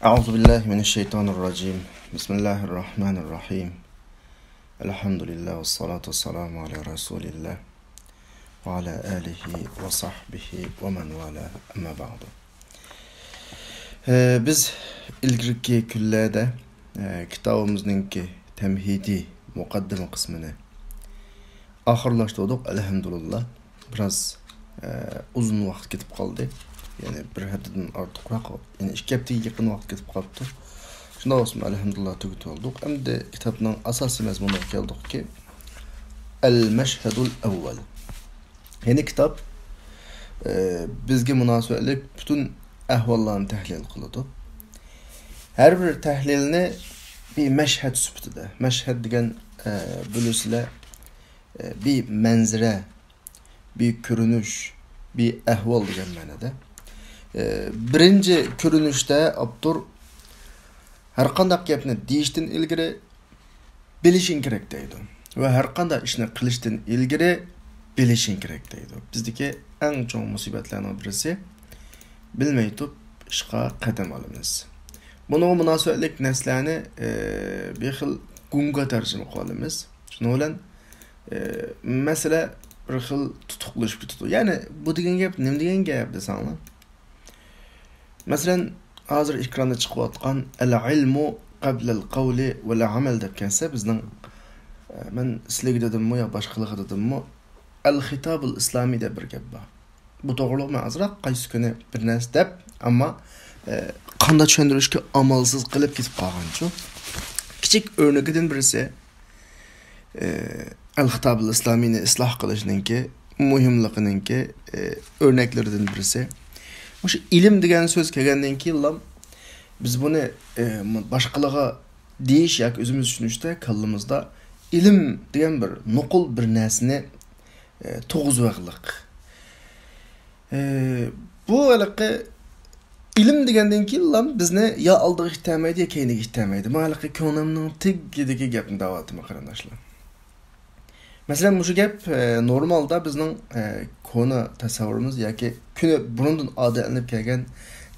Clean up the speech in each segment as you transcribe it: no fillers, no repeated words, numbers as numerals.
أعوذ بالله من الشيطان الرجيم بسم الله الرحمن الرحيم الحمد لله والصلاة والسلام على رسول الله وعلى آله وصحبه ومن والاه أما بعد biz ilgirki küllerde kitabımızdaki temhidi mukaddime kısmını ahırlaştırdık elhamdülillah. Biraz uzun vakit gidip kaldı. Yani bir haftadan artıqroq, yani 2 haftaga yaqin vaqt ketib qolibdi. Shunda olsun elhamdülillah tugit oldik. Endi kitobning asosiy mazmuniga keldikki, al-mashhadul awwal. Yani kitap bizga munosabatli butun ahvollarni tahlil qiladi. Har bir tahlilni bir mashhad sifatida. Mashhad degan bilisizlar bir manzara, bir ko'rinish, bir ahvol degan ma'noda. Birinci ko'rinishda Abdur har qanday gapni deyishdan ilgari bilishing kerak deydi va har qanday ishni qilishdan ilgari bilishing kerak deydi. Bizdagi eng chong musibatlarning birisi bilmay turib ishga qadam olamiz. Bunga munosabatli narsalarni bir xil gunga tarjima qilamiz. Shuning bilan masala bir xil tutuqlashib ketadi. Ya'ni bu degan gap nima degan gap desanglar? Mesela hazır ekranda çıkıyotgan el-ilmu qabla al-qawli wal-amal deb kelsa bizning men sizlarga dedimmi yo boshqalarga dedimmi al-khitab al-islomiy deb bir gap bor. Bu to'g'rilikmi azroq qaysi kuni bir narsa deb, ammo qanday tushuntirishga amalsiz qilib ketib qolganchu. Kichik o'rnagidan birisi al-khitab al-islomiyni isloh qilishninki muhimligininki o'rnaklaridan birisi. Şu ilim degan söz kelgandan keyin biz buni boshqalarga deyish yoki o'zimiz tushunishda kallamizda ilim degan bir nuqul bir narsani tug'izvoqliq. Bu haliqi ilim degandan keyin bizni yo oldiga yetamaydi yo keyinga yetamaydi. Bu haliqi ko'nglimning tigidagi gapni da'vatimi qarindoshlar. Mesela bu gap normalda bizning konu tasavvurumuz yoki kuni burundan odatlanib kelgan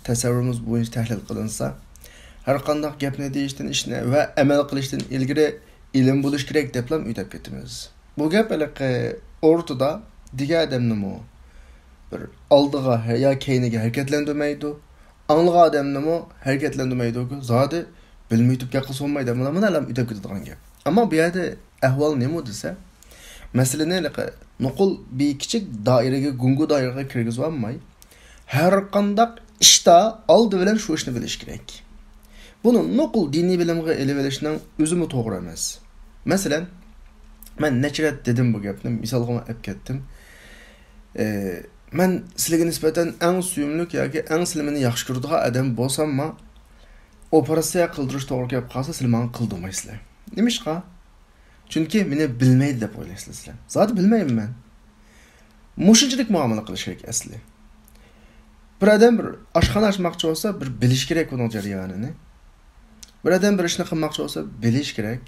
tasavvurumuz bo'yicha tahlil qilinsa, har qanday gapni deyishdan, ishni va amal qilishdan ilgari ilm bo'lish kerak deb ham o'ylab ketamiz. Bu gap o'rtada degan odamni bir oldiga yo keyiniga harakatlantirmaydi, anglagan odamni harakatlantirmaydi. Zodi bilmay turib gap qilsa bo'lmaydi. Mana ham o'ylab ketadigan gap. Ammo bu yerda ahvol nima desa, masalani nuqul bir kichik doiraga, gungu doiraga kirgizib olmay, har qanday ishda oldi bilan shu ishni bilish kerak. Buni nuqul diniy bilimga elib olishning o'zimi to'g'ri emas. Masalan, men nechirat dedim bu gapni, misolga olib ketdim. Men sizlarga nisbatan eng suyumlik yoki eng sizlarni yaxshi ko'radigan odam bo'lsam-ma, operatsiya qildirish to'g'ri kelib qolsa, sizlar meni qildirmaysizlar. Nimishqa? Çünkü meni bilmaydi deb o'ylaysizlar. Zaten bilmayman men. Mushunchalik muomala qilish kerak asli. Bir odam bir oshxona ochmoqchi bo'lsa, bir bilish kerak uning jarayonini. Bir odam bir ishni qilmoqchi bo'lsa, bilish kerak.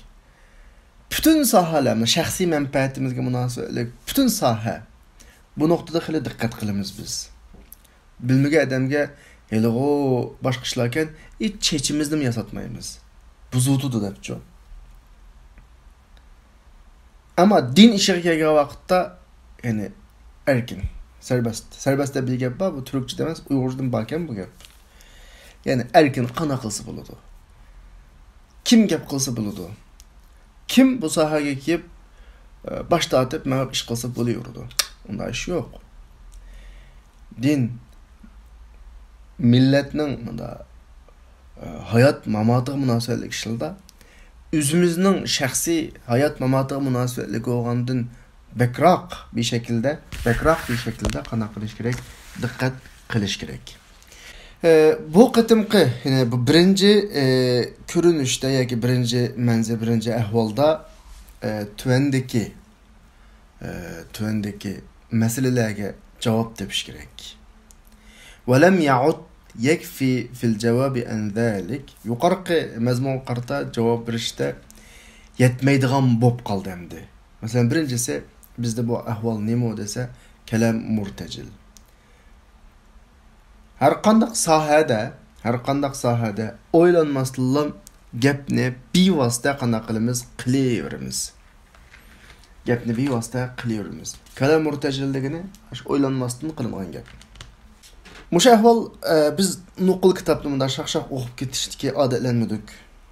Bütün sohalarni, shaxsiy manfaatimizga munosabatli bütün soha. Bu nuqtada xili diqqat qilamiz biz. Bilmagan odamga "Hello, boshqa ishlar ekan, chechimizni ham yasatmaymiz." Buzutudi debchi. Ama din işe kelgan vaqtda yani erkin, serbest. Serbest deb bir gap bor, bu Türkçe emas, Uyg'urchadan borkan bu gap. Yani erkin qana qilsa bo'ladi. Kim gap qilsa bo'ladi. Kim bu sohaga kelib bosh tortib, mana ish qilsa bo'laveradi. Unda ish yo'q. Din millatning hayot mamatiga munosabatli ishlarda özümüzün şəxsi hayat mamatiga munosabatli bo'lgandan bekroq bir şekilde qana qilish kerak, diqqat qilish kerak. Bu qatimqi, yani bu birinci ko'rinishda yoki birinci manzil, birinci ahvolda tuvandagi masalalarga javob tepish kerak. Wa lam ya'ud yakfi fil javobi an zalik. Yuqorqi mazmun qarta javob berishda yetmaydigan bo'lib qoldi endi. Masalan, birinchisi bizda bu ahvol nima desa, kalam murtajil. Har qanday sohada har qandaq sohada o'ylanmasdan gapni bevosita qanday qilamiz qilaveramiz. Gapni bevosita qilaveramiz. Kalam murtajilligini o'ylanmasdan qilingan gap. Mush ahvol biz nuqul kitobni bunda shaq-shaq o'qib ketishga odatlanmadik.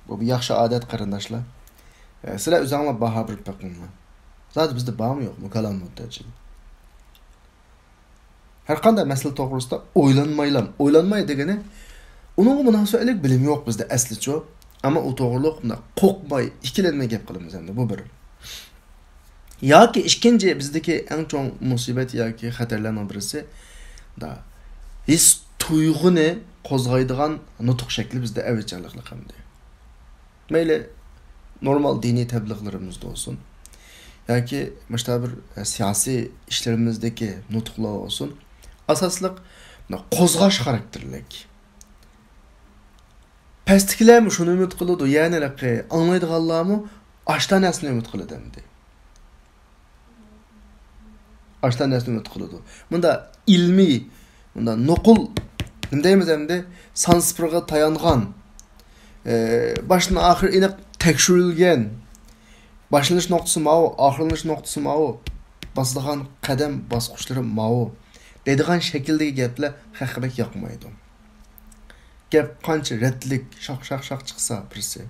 Bu bir yaxshi odat qarindoshlar. Sizlar o'zingizlar baho berib boqinglar. Zaten bizde bormi yo'qmi kalam murtajil? Har qanday masala to'g'risida o'ylanmaylam. O'ylanmay degani uningga munosabatlik bilim yo'q bizda aslicha. Ammo u to'g'riliq bunda qo'rqmay, ikkilanmay gap qilamiz endi bu bir. Yoki ikkinchi bizdagi eng chong musibat yoki xatarlarning birisi da his tuyg'uni qo'zg'aydigan nutq shakli bizda avjlanliqli qildi. Mayli normal diniy tabliğlarimizda olsun. Yoki mana bir siyosiy ishlarimizdagi nutqlar olsun. Asosliq qo'zg'ash xarakterlik. Pastkilar shuni umid qiladi, ya'ni anglaydiganlarmi ashtan nasni umid qiladi endi. Ashtan nasni umid qiladi. Bunda ilmiy, bunda nuqul nima deymiz endi sanspirga tayangan, başdan axir aniq tekshirilgan, başlanış noktası mao, axirlanish noktası mao, basadigan qadam bosqichlari mao deydigan shakldagi gaplar haqiqat yoqmaydi. Gap qancha ratlik shaq chiqsa birisi,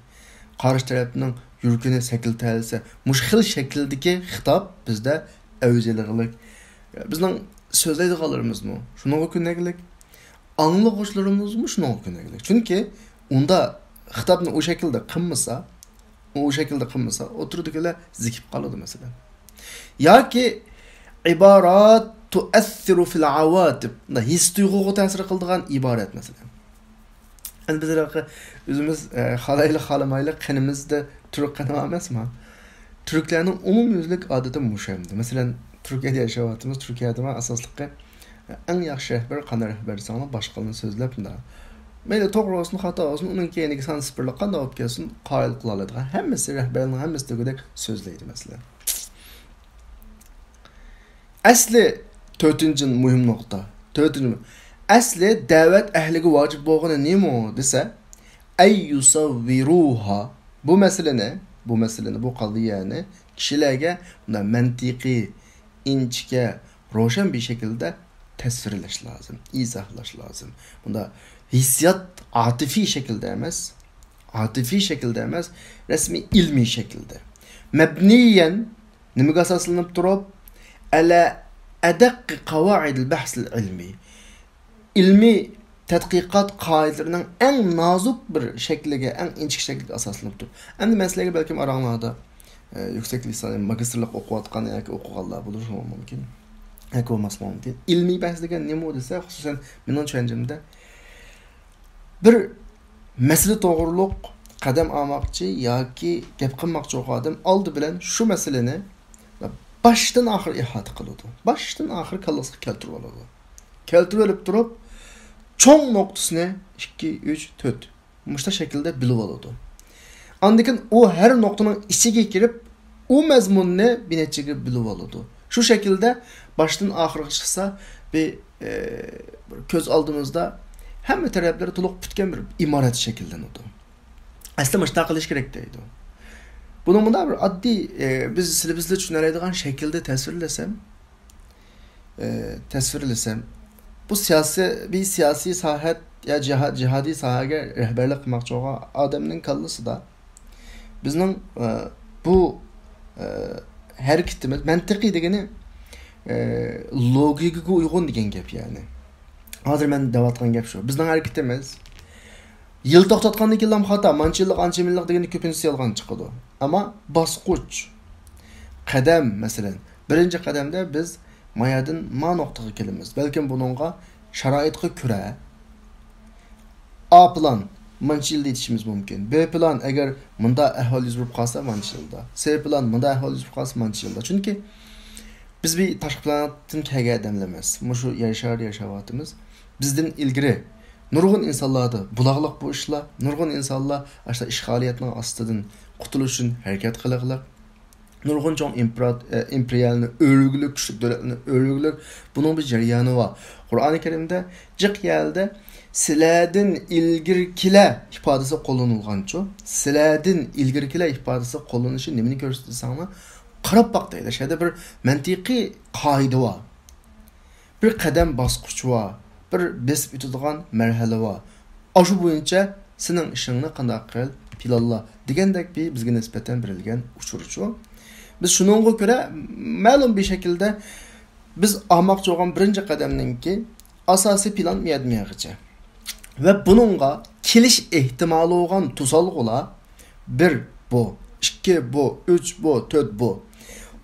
qarshi tarafning yurkini sakiltalsa, mush xil shakldagi xitob bizda avjlilik. Bizning so'zlaydiganlarimizmi shunga ko'naglik, anglag'uchlarimiz shunga ko'naglik. Chunki unda xitobni o şekilde qilmasa, o'tirdigilar zikib qoladi masalan. Yoki iborat tu'assiru fil awatib, his tuyg'uga ta'sir qiladigan iborat masalan. Endi bizlar o'zimiz xalamayli qanimizda turk qanam emasmi? Turklarning umumyuzlik odati mushamdi. Masalan, Turkiyada yashayapmiz. Turkiyada asosliqqa eng yaxshi rahbar qanday rahbar desanglar boshqalarni so'zlab bunda. Mayli to'g'ri olsun, xato olsun, uning keyingi sanspirlik qanday olib kelsin, qoyil qila oladigan hammasi rahbarning hammasi degudek so'zlaydi masalan. Asli 4-chi muhim nuqta. 4-chi asli da'vat ahliga vojib bo'lgani nima desa, ay yusawwiruha. Bu masalani, bu qadiyani kishilarga bunda mantiqiy, inchga, ro'shan bir şekilde tasvirlash lazım, izohlash lazım. Bunda hissiyat atifi şekilde emas, resmi ilmi şekilde. Mebniyen nimaga asoslanib turib, ala adaq qavaidil bahs ilmi. İlmi tadqiqot qoidalarining eng nozuk bir shakliga, eng inchik shakliga asoslanib turib. Endi masalaga balkim aranglarda yüksek lisan, magistrlik o'qiyotgan yoki o'qiganlar bo'lishi mumkin. Yoki bo'lmasi mumkin. Ilmiy bahs degan nima desa, xususan mening tushunchimda bir masala to'g'riliq qadam olmoqchi yoki gap qilmoqchi odam oldi bilan shu masalani boshdan oxir ihota qiladi. Boshdan oxir kallasiga keltirib oladi. Keltirib olib turib, cho'ng nuqtasini 2, 3, 4 mushta shaklda bilib oladi. Andikin o her noktanın içine girip o mazmunni bir neçəyə bilib oladu. Şu şekilde başdan axırğa çıxsa bir göz aldığımızda hem tərəfləri tuluq bütken bir imaret şekillenidi. Aslında məştaq qilish kerak deydi. Bunu bunda bir addi biz sizlə düşünərəydiğən şekilde təsvirləsəm bu siyasi sahat ya cihadi sahaya rəhbərlik qılmaqçı olan adamın kallası da bizning bu hareketimiz mantiqiy degani logikaga uyg'un degan gap yani. Hozir men davatgan gap shu. Bizning hareketimiz yil to'xtatgandan keyin ham xato, manchillik, anchimillik degani ko'pincha yolg'on chiqadi. Ammo bosqich qadam masalan, birinchi qadamda biz mayadan ma nuqtaga kelamiz. Balkim buningga sharoitga ko'ra A plan mancha yilda yetishimiz mumkin. B plan agar bunda ahvol yuz berib qolsa mancha yilda. C plan bunda ahvol yuz berib qolsa mancha yilda. Chunki biz bir tashqi planetdan kelgan odamlar emas. Mushu yashayotimiz bizdan ilgari nurg'un insonlarda buloqliq bu ishlar, nurg'un insonlar ashta ishg'oliyatning ostidan qutulish uchun harakat qiladilar. nurg'un cho'ng imperialni o'rguluk, kuchli davlatni o'rguluk, buning bir jarayoni bor. Qur'oni Karimda jiq yalda sizlardan ilgirkilar ifodasi qo'llanilgancho, sizlardan ilgirkilar ifodasi qo'llanishi nimani ko'rsatsa, qarab boq deydi. Shada bir mantiqiy qoida bor. Bir qadam bosqich bor, bir besib o'tadigan marhala bor. Shu bo'yicha sening ishingni qanday qil, planla degandek bizga nisbatan berilgan uchurchu. Biz shuningga ko'ra ma'lum bir shaklda biz olmoqchi bo'lgan birinchi qadamninki asosiy plan miyadmiyagacha. Ve bununla kelish ehtimoli bo'lgan tusalg'ular 1 bu, 2 bu, 3 bu, 4 bu.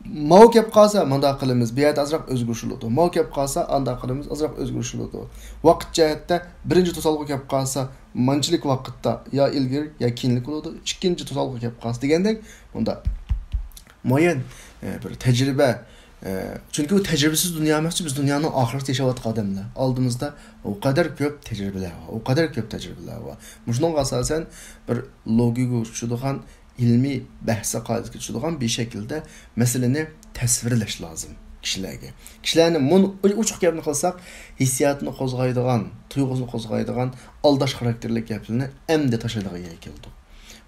Mau kep qalsa manda qilamiz, bu yerda azroq o'zgarishiladi. Mau kep qalsa anda qilamiz, azroq o'zgarishiladi. Vaqt jihatda birinchi tusalg'u kep qalsa manchilik vaqtda ya ilgari ya keyinlik bo'ladi. Ikkinchi tusalg'u kep qalsa degandek bunda muayyan bir tajriba. Çünkü bu tecrübesiz dünya emas, biz dünyanın ahireti yaşayotgan odamlar. Oldimizda o kadar ko'p tecrübeler var, o kadar ko'p tecrübeler var. Bunun asasen bir logik uçuduğan ilmi bahsa qoidasiga tushadigan bir şekilde meseleni tasvirlash lazım kişilerge. Kişilerini uçuk gapni qilsak, hissiyatını qo'zg'aydigan, tuyg'usini qo'zg'aydigan aldash xarakterli gaplarni endi tashlaydigan yerga keldik.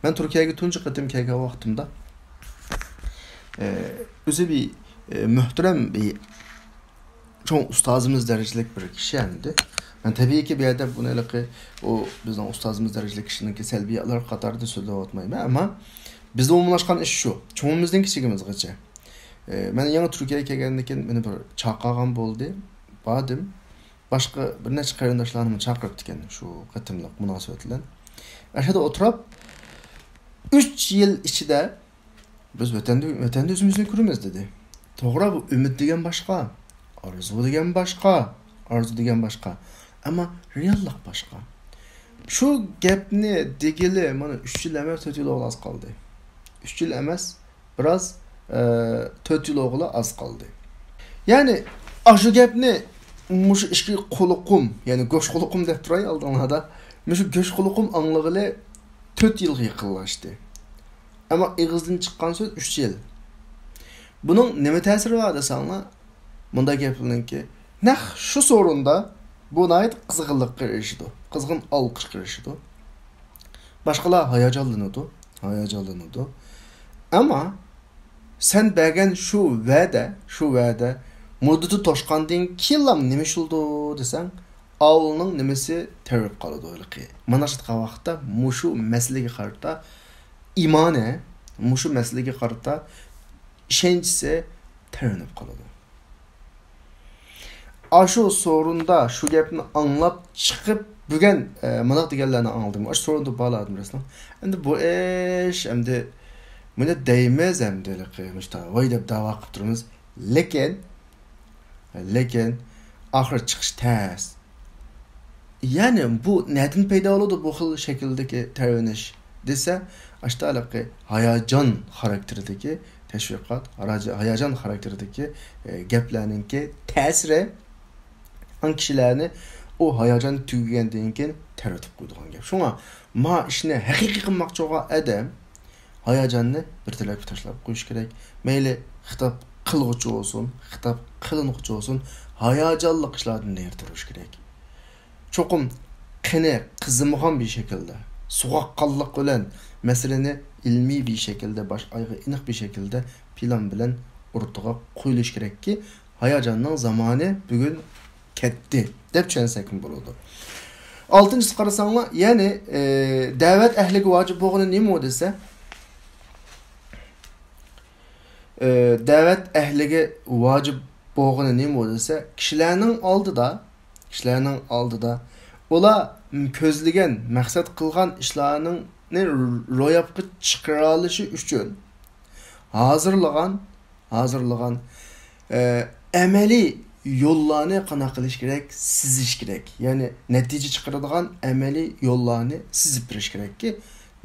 Ben Türkiye'ye tunji qatim kelgan vaqtimda o'zi bir muhterem bir çok ustazımız derecelik bir kişi endi. Ben tabii ki bir yerde bunu o bizden ustazımız derecelik kişinin ki selbiyalar katarda söylüyor atmayayım ama bizde umumlaşkan iş şu. Çoğumuzdan kişimiz gıcı. Ben yana Türkiye'ye geldiğimde beni bir çağırgan oldu. Badım. Başka bir neçe qarindoshlarımı çağırıp diken şu qatımlık münasibetle. Aşağıda oturup 3 yıl içinde biz vatanda özümüzni ko'ramiz dedi. To'g'ri, bu umid degan boshqa, orzu degan boshqa, ama reallik boshqa. Shu gapni degili mana 3 yil emas, 4 yil az qoldi. 3 yil emas, biraz 4 yil az qoldi. Ya'ni shu gapni mush ishki quluqum, ya'ni go'sh quluqum deb turay oldinlarda, mush go'sh quluqum anglag'ili 4 yilga yaqinlashdi. Ama ig'izdan chiqqan so'z 3 yil. Bunun nima ta'siri var desanlar, bunda gaplanki, naq shu sorunda bu nayt qizg'inlikqa erishdi. Qizg'in olqish erishdi. Boshqalar hayajonlanadi. Ama sen bergen şu va'da muddati toshqandan keyin nima shuldi desang, avlning nimasi terib qoladi o'ylaqi. Mana shu vaqtda mushu masalaga qarata imane, mushu masalaga qarata işencisi terenip kaladı. Aşu sorunda şu gapni anlap çıkıp bugün mınaq deganlarni anladım. Aşu sorunda bağladım resmen. Endi bu iş endi buna değmez endi qilmishda. Voy deb da'vo qilib turamiz. Lekin axir chiqish tez. Yani bu neden paydo bo'ladi bu xil shakldagi tayyorlanish desa, aşta'laqi hayajon xarakteridagi teşviqat, hayajon xarakteridagi gaplarninki ta'siri an kishilarni o hayajon tugagandan keyin taratib qo'ydigan gap. Shunga ma ishni haqiqiy qilmoqchi bo'lgan odam hayajonni bir talab tashlab qo'yish kerak. Mayli xitob qilg'uchi bo'lsin, xitob qilinguchi bo'lsin, hayajonli ishlardan ertirish kerak. Cho'qim qini qizimg'an bir shaklda, so'qqanlik bilan meseleni ilmi bir şekilde, baş aygı iniq bir şekilde plan bilen ortaga qo'yilish kerakki, hayajonning zamanı bugün ketdi deb tushunsak bo'ladi. 6-chisini qarasanglar, ya'ni da'vat ahliga vojib bo'lgani nima desa, da'vat ahliga vojib bo'lgani nima desa, kishilarning oldida ular ko'zlagan, maqsad qilgan ishlarning ro'yobga chiqara olishi uchun hozirlagan amaliy yo'llarni qanday qilish kerak, sizish kerak. Ya'ni natija chiqaradigan amaliy yo'llarni sizib berish kerakki,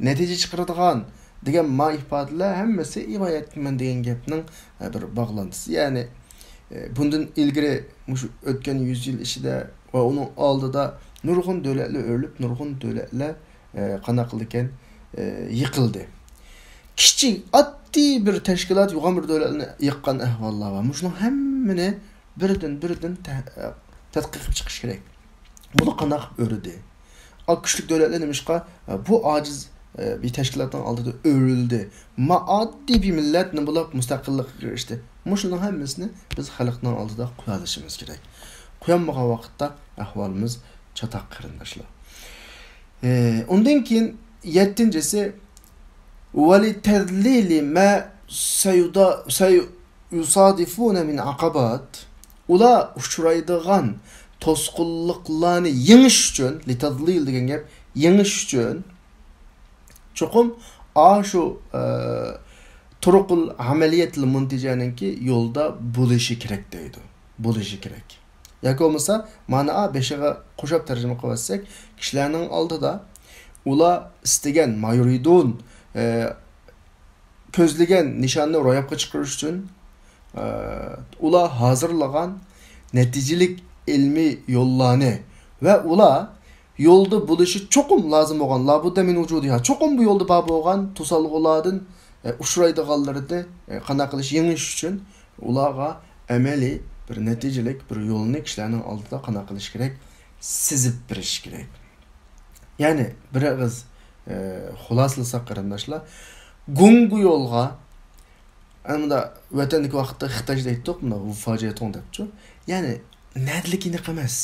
natija chiqaradigan degan ifodalar hammasi iboyatman degan gapning bir bog'lantisi. Ya'ni bundan ilgari shu o'tgan 100 yil ichida va uning oldida nurg'un davlatlar o'lib, nurg'un davlatlar qanday qilgan yıkıldı. kichik oddiy bir tashkilot yo'g'on bir davlatni yiqqan ahvollar bor. Shunning hammani birdan tadqiq qilib chiqish kerak. Buni qanday qilib o'ridi? Kuchli davlatlar nimishqa bu ojiz bir tashkilotning oldida o'rildi. Oddiy bir millat nima bo'lib mustaqillikka erishdi. Shunning hammasini biz xalqning oldida qo'ya olishimiz kerak. Qo'yamagan vaqtda ahvolimiz chatoq qarindoshlar. Undan keyin 7-si وَلِتَذْلِيلِ مَا سَيُصَادِفُونَ مِنْ عَقَبَاتٍ Ular uçuraydigan tosqulliqlarni yengish uchun, litadlil degan gap, yengish uchun cho'qim shu turuqul amaliyatil muntijaninki yo'lda bo'lishi kerak deydi. Bo'lishi kerak. Yoki bo'lmasa, mana 5ga qo'shib tarjima qilsak, kishilarning oldida ular istagan mayuridun ko'zlagan nishonni ro'yobga chiqarish uchun ular hozirlagan natijalik ilmiy yo'llarni va ular yo'lda bo'lishi cho'qim lozim bo'lgan labudda min vujudiha cho'qim bu yo'lda bor bo'lgan to'salg'ulardan uchraydiganlarni qanday qilish yengish uchun ularga amaliy bir natijalik bir yo'lni kishilarning oldida qanday qilish kerak sizib berish kerak. Ya'ni bir og'iz xuloslasak qarindoshlar, gungu yo'lga ana vatandagi vaqtda Xitoyda aytdik, buni bu fojiatong debchi. Ya'ni nadlikini emas.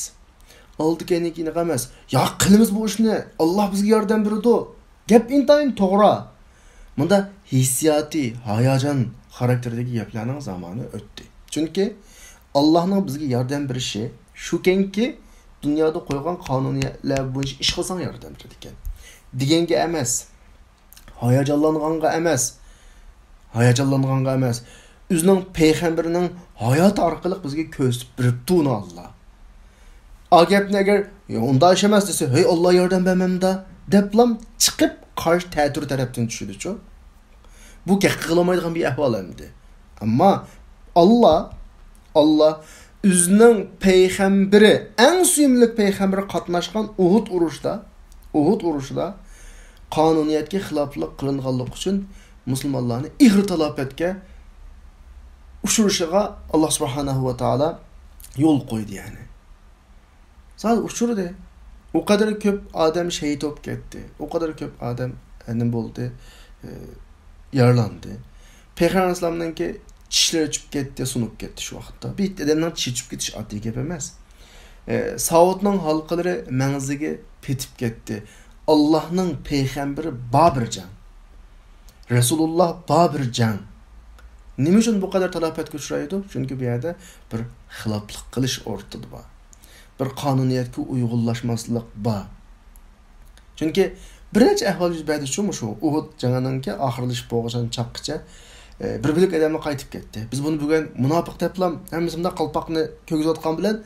Oldikenlikini emas. Ya qilimiz bu ishni Alloh bizga yordam berdi. Gap intayin to'g'ri. Bunda hissiyati, hayajon xarakterdagi gaplarning zamoni o'tdi. Chunki Allohning bizga yordam berishi shukenki dunyoda qo'ygan qonuniyatlar bo'yicha ish qilsang yordam beradi ekan. Deganga emas. Hayajonlanganga emas. O'zining payg'ambarining hayoti orqali bizga ko'rsatib beribdi uni Alloh. Agapni agar unda ish emas desa, "Hey Alloh yordam bermamda" deblam chiqib qarshi ta'tir tarafdan tushdi-chu. Bu qilolmaydigan bir ahvol endi. Ammo Alloh o'zining payg'ambari, eng suyimli payg'ambari qatnashgan Uhud urushida qonuniyatga xiloflik qilinganlik uchun musulmonlarni ig'ir talafotga uchrishiga Alloh subhanahu va taolo yo'l qo'ydi yani. Sadece uçurdu. O kadar köp adam şehit olup gitti. O kadar köp adam ne oldu? Yaralandı. Peygamber Aleyhisselam'dan ki çişler uçup gitti, sunup gitti şu vakitte. Bir adamdan çiş uçup gittiş adli yapamaz. Saud'un halkaları menzige petip gitti. Allah'ın peygamberi Babircan. Resulullah Babircan. Nima uchun bu kadar talafotga uchraydi? Çünkü bir yerde bir xiloflik qilish o'rtada bor. Bir qonuniyatga uyg'unlashmaslik bor. Chunki birinchi ahvol yuz berdi shu Uhud jangininki oxirlashib bo'lgan chaqqicha bir bilik odamni qaytib ketdi. Biz buni bugun munofiq deblam hammamizda qalpoqni ko'gizotgan bilan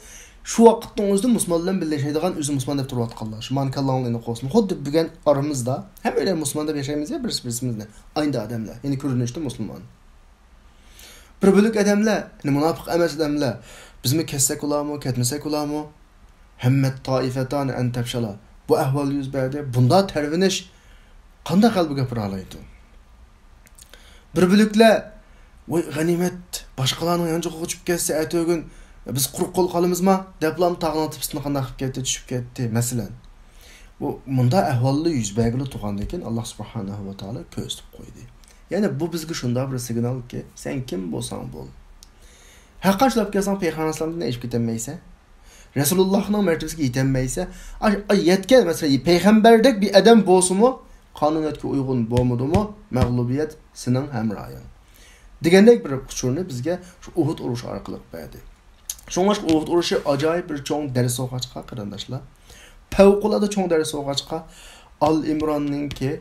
shu vaqtning o'zida musulmonlar birlashadigan o'zi musulmon deb turayotganlar. Shu mankallarni qo'ysin. Xuddi bugun aramizda hamma musulmon deb yashaymiz ya birimizni. Aynı adamlar. Ya'ni ko'rinishda musulmon. Bir bilik odamlar, munofiq emas odamlar. Bizmi kessak ularmi, ketmasak ularmi? Hammat toifatan an tabshala. Bu ahvol yuz berdi. Bunda tervinish qanday qalbiga gapira oladi? Bir biliklar voy g'animat boshqalarning yoniga qochib ketsa aytog'in biz quruq qo'l qolamizmi? Deblam tag'natibsini qanday qilib ketdi, tushib ketdi masalan. Bu bunda ahvolli yuz bergili turgandan keyin Alloh subhanahu va taolo ko'rsatib qo'ydi. Ya'ni bu bizga shunday bir signalki, sen kim bo'lsang bo'l. Haqqaşlab kelsan Peygamber Aleyhisselam'dan eşip gitmemayse, Resulullah'ın mertebesiga yetenmeyse, yetken mesela peygamberdek bir adam bolsun mu, kanuniyatga uygun bo'lmadi mu, mag'lubiyat sening hamrohing. Degandek bir uçurni bizga şu Uhud urushi orqali berdi. Shunga Uhud urushi ajoyib bir cho'ng dars o'qachqa qarindoshlar. Favqulodda cho'ng dars o'qachqa Al-Imronninki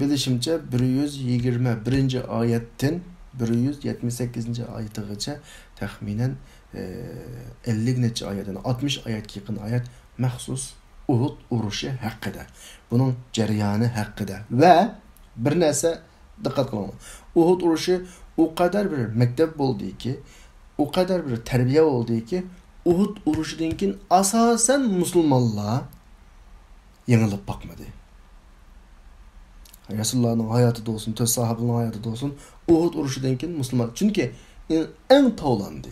bilishimcha 121-oyatdan 178 oyatigacha taxminan 50 necha oyatdan 60 oyatga yaqin oyat maxsus Uhud urushi haqida, buning jarayoni haqida va bir narsa diqqat qiling. Uhud urushi o kadar bir maktab bo'ldiki, o kadar bir tarbiya bo'ldiki, Uhud urushidan keyin asosan musulmonlar yengilib boqmadi. Resulullah'ın hayatı da olsun, töz sahabenin hayatı da olsun, Uhud uruşudan keyin musulmon. Çünkü en tavlandı.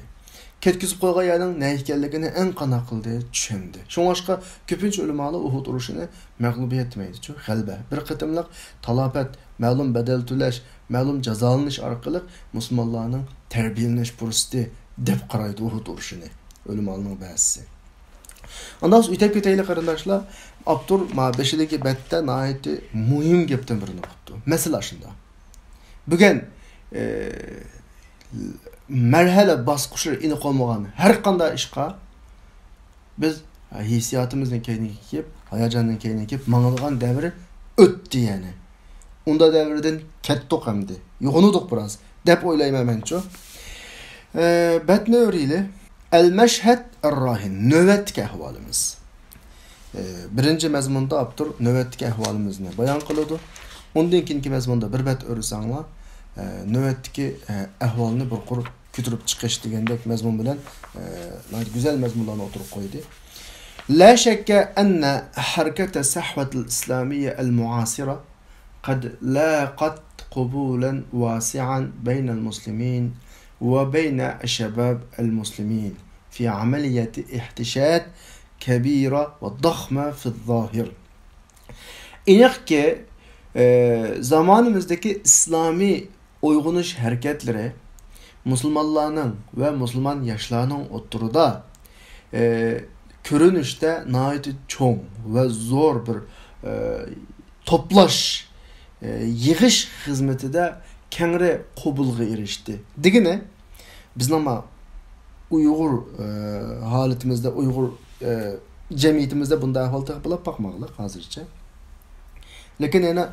Ketkizip koygan yerden ne ekanligini en qana qildi, tushunди. Şoňaşqa köpünç ulamalar Uhud urushini mag'lubiyat etmeydi. Çünkü g'alaba. Bir qitimliq talafat, ma'lum bedel to'lash, ma'lum jazolanish orqali musulmonlarning tarbiyalanish fursati deb qaraydi Uhud urushini. Ulamalarning ba'zisi. Ondan sonra ütep ketayli qarindoshlar, Abdur ma 5-deki betde nayeti muhim gepten birini qıptı. Mesela şunda. Bugün merhale basqışı ini qolmagan her qanday işqa biz hissiyatımızdan keyin kep, hayajandan keyin kep mangılgan devri ötdi yani. Unda devrden ketdik hamdi. Yoğunudik biraz. Dep oylayman menço. Bet nöriyle el-meşhed er-rahin. Növetki ahvalimiz. Birinci mezmunda Abdur növetki ahvalimizni bayan kılıdı. Ondan keyinki mezmunda bir bet örsanglar növetki ahvalini bir qur kütürüp çıkış degandek mezmun bilen güzel mezmunlarına oturup koydu. La şekke enne harekete sahvetel İslamiye el-muasira قد لاقت قبولا واسعا بين المسلمين وبين الشباب المسلمين في عملية احتشاد كبيرة وضخمة في الظاهر. İnek ki zamanımızdaki İslami uygunuş hareketleri Müslümanların ve Müslüman yaşlarının oturuda görünüşte nayeti çoğun ve zor bir toplaş yığış hizmeti de kengre qabulga erişti. Digine biz ama Uygur halatimizde, Uygur cemiyetimizde bunda ahvalta bulab bakmaqlıq hazırca. Lekin yana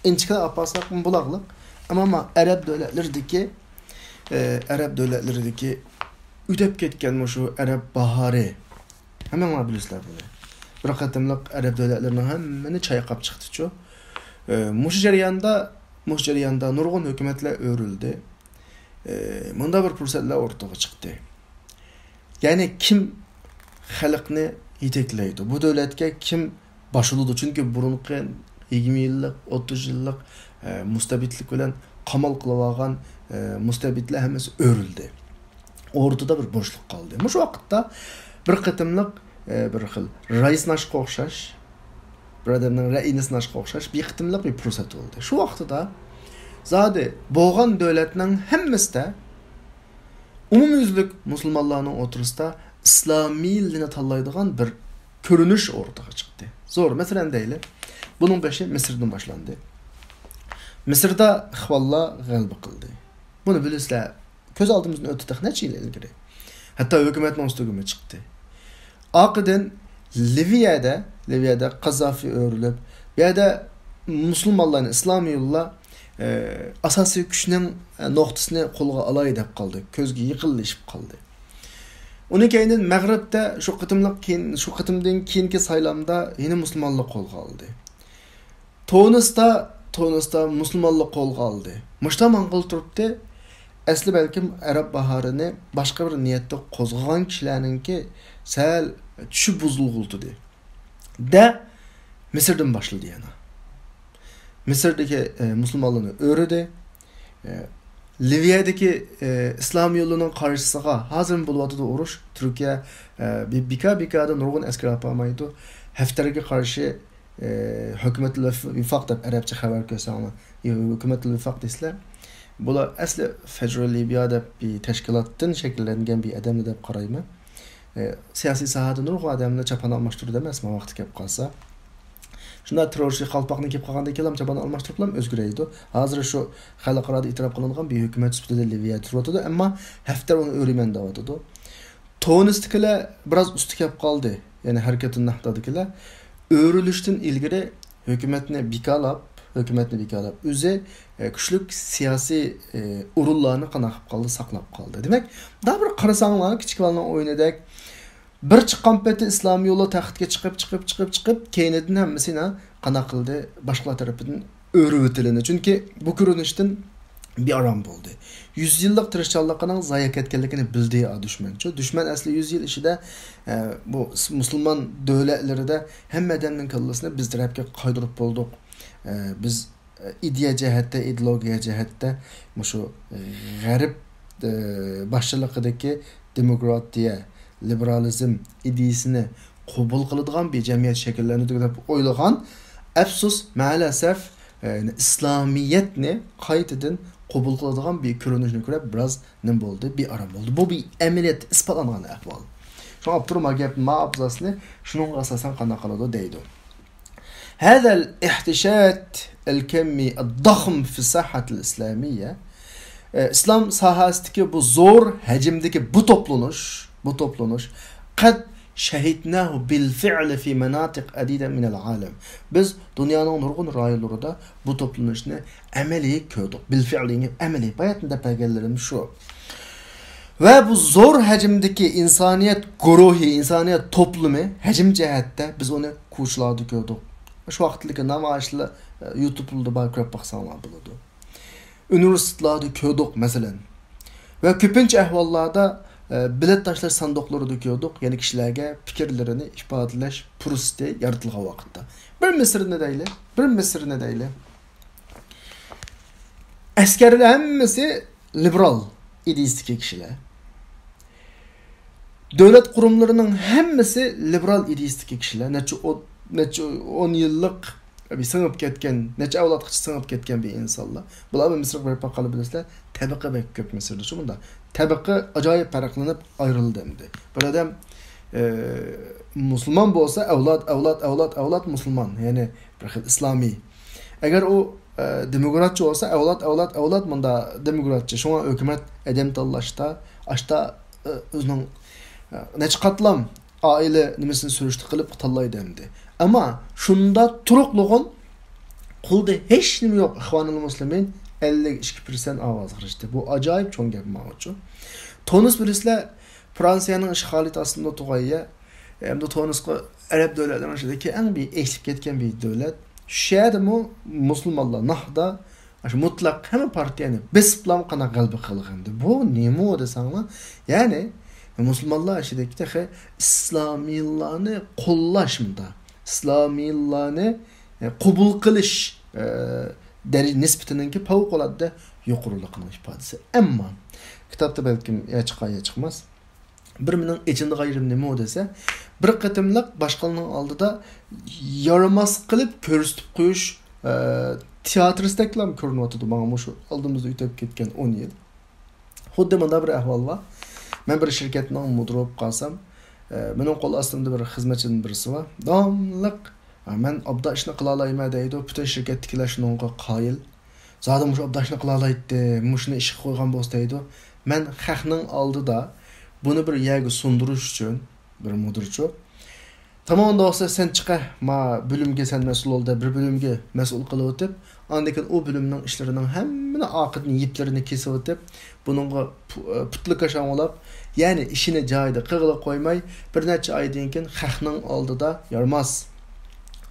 inçikə apasaq bulaqlıq. Ama Arap devletlerindeki üdep ketken şu Arap baharı hemen bilisizler bunu. Bir qatimliq Arap devletlerinin hemmeni çayqap çıktı ço. Muş jarayanda nurgun hükümetler örüldü. Munda bir fursatlar ortaya çıktı. Yani kim halkını yetekleydi? Bu devletke kim başladı? Çünkü burunqi 20 yıllık, 30 yıllık mustabitlik bilen qamal qılıp algan mustabitler hemmesi örüldü. Ortada bir boşluk kaldı. Muş vaqtda bir qitimliq bir xil rais naşqa oxşaş, bir adamның rainis naşqa oxşaş bir qitimliq bir fursat oldu. Şu vaqtda zade boğan devletinin hemmesinde umumyüzlük musulmonlarning oturusida İslami dilini tanlaydigan bir görünüş ortaya çıktı. Zor. Mesela deyli. Bunun başı Mısır'dan başlandı. Mısır'da ihvallar g'alaba qildi. Bunu bilisizlar. Köz aldığımızın ötüdük neçe yıl ilgili. Hatta hükümetin üstüne çıktı. Aqiden Livya'da Kazafi örülüp ya da Müslümanların İslami yolla asasi güçünün noktasını kolga alay dep kaldı. Közge yıkılışıp kaldı. Onun keyin Maghrib'de şu qıtımdan keyinki saylamda yine Müslümanlık kolga aldı. Tunus'ta Müslümanlık kolga aldı. Muştaman qıl turupdi. Asli belkim Arap baharını başka bir niyette qozğagan kişilerninki sel düşüp buzulğuldu de Mısır'dan başladı yana. Mısır'daki Müslümanlığını öğredi. Livya'daki İslam yolunun karşısına hazır bulvadı da uruş. Türkiye bika nurgun asker yapamaydı. Hafter'e karşı hükümetli vifak da Arapça haber kösama. Hükümetli vifak desler. Bu da asli Federal Libya'da bir teşkilatın şekillengen bir adamla da qarayma. Siyasi sahada nurgun adamla çapan almıştır demez mi vakti kep kalsa. Şunda terörçi qalpaqni kep qalganda kelam çapan almıştırıplam özgüreydi. Hazır şu xalqarada itiraf qilingan bir hükümet süpüde Libya turvatıdı ama Hafter onu öğremen davatıdı. Tunis'tekiler biraz üstü kep qaldı. Yani harekatın nahdadakiler öğrülüşten ilgili hükümetini bikalap üze güçlük siyasi urullarını qanaqıp qaldı, saqlap qaldı. Demek daha bir qarasanglar kichik balani oynadak. Bir çıqqan peti İslami yo'lda taxtga chiqib keyinidin hammasini qana qildi boshqalar tarafidan o'rib o'tilindi. Chunki bu ko'rinishdan bir aram bo'ldi. 100 yillik tirishchanligining zayi ketganligini bildi dushman. Dushman asli 100 yil ishida bu musulmon davlatlarida hamma odamning kallasini biz tarafga qaydirib bo'ldik. Biz ideya jihatda, ideologiya jihatda mushu g'arb boshchiligidagi demokratiya, liberalizm ideyasini qabul qiladigan bir jamiyat shakllanadi deb o'ylagan, afsus ma'lasaf İslamiyetni qaytadan qabul qiladigan bir ko'rinishni ko'rib biroz nim bo'ldi, bir aram bo'ldi. Bu bir amaliyat isbotlangan ahvol. Şu Abdurrahman gap ma'abzasini şunun asasan qana qiladi deydi. هذا الاحتشاد الكمي الضخم في الساحة الإسلامية İslam sahasidagi bu zo'r hajmdagi bu to'planish qad shahidnahu bil fi'li fi manatiq adida min al alam. Biz dunyoning nurg'un rayonlarida bu to'planishni amaliy ko'rdik. Bil fi'li amaliy bayatında belgelerim şu. Ve bu zor hacimdeki insaniyet guruhi, insaniyet toplumu hacim cihatte biz onu kuşladı gördük. Şu vaxtdagi namoyishlar YouTube'da bakıp baksanlar buladı. Üniversitelerde gördük mesela. Ve köpünç ahvallarda biletdaşlar sandıqları gördük. Yani kişilerge fikirlerini ifadeleş pürüzde yaratılgan vakitte. Bir Mısır ne değil. Askerler hemmesi liberal ideistik kişiler. Devlet kurumlarının hemmesi liberal ideistik kişiler. Neçe 10 yıllık bir sınıp ketken, neçe avlatçı sınıp ketken bir insanlar. Bular bir Mısır verip bakalı bilirler. Tabaka bek köp Mısır'da şu bunda. Tabaka acayip paraklanıp ayrıldı demdi. Bir adam Müslüman olsa evlat Müslüman. Yani bir İslami. Eğer o demokratçı olsa evlat bunda demokratçı. Şu an hükümet edem tallaşta aşta özünün neçe katlam aile nimesini sürüştü kılıp tallayı demdi. Ama şunda turuqluğun kulda hiç nimi yok. İhvanul Müslümin 52% avaz kırıştı. Bu acayip çoğun gibi mağucu. Tunus birisle Fransa'nın işgalit aslında tuğayya hem de Tunus'u Arap devletlerinin arasındaki en bir eksik etken bir devlet. Şehirde mu Müslümanlar nahda mutlak hemen partiyani besiplam kana qalbi qılğandı. Bu nemi o desanlar? Yani Müslümanlar aşideki de İslamiylarını qo'llashmada, İslamiylarını qabul qilish nisbatininki favqulodda yuqoriligini ifodasi. Ammo kitobda balkim chiqmas. Bir mening ichimda g'ayrim nima o desa, bir qatimliq boshqalarning oldida yaramas qilib ko'rsatib qo'yish teatristaklam ko'rinyapti. Mana shu oldimizda o'tib ketgan 10 yil. Xuddi mana bir ahvol bor. Ben bir şirketning mudiri bo'lib qolsam, mening qo'l ostimda bir xizmatchining birisi bor. Davomliq men obda ishni qila olmayman deydi. Butun shirkatdagilar shunga qoyil. Zodim shu obda ishni qila olmaydi, mushuni ishga qo'ygan bo'lsa deydi. Men xalqning oldida buni bir yerga sundirish uchun bir mudirchi tamam da olsa sen chiqa, ma bölümge sen mas'ul ol da bir bölümge mas'ul qilib o'tib, andakin o bölümning ishlarining hammani oqidni yiplerini kesib o'tib, buningga putlik qashamolab, ya'ni ishini joyida qig'ilib qo'ymay, bir necha oydan keyin xalqning oldida yarmas,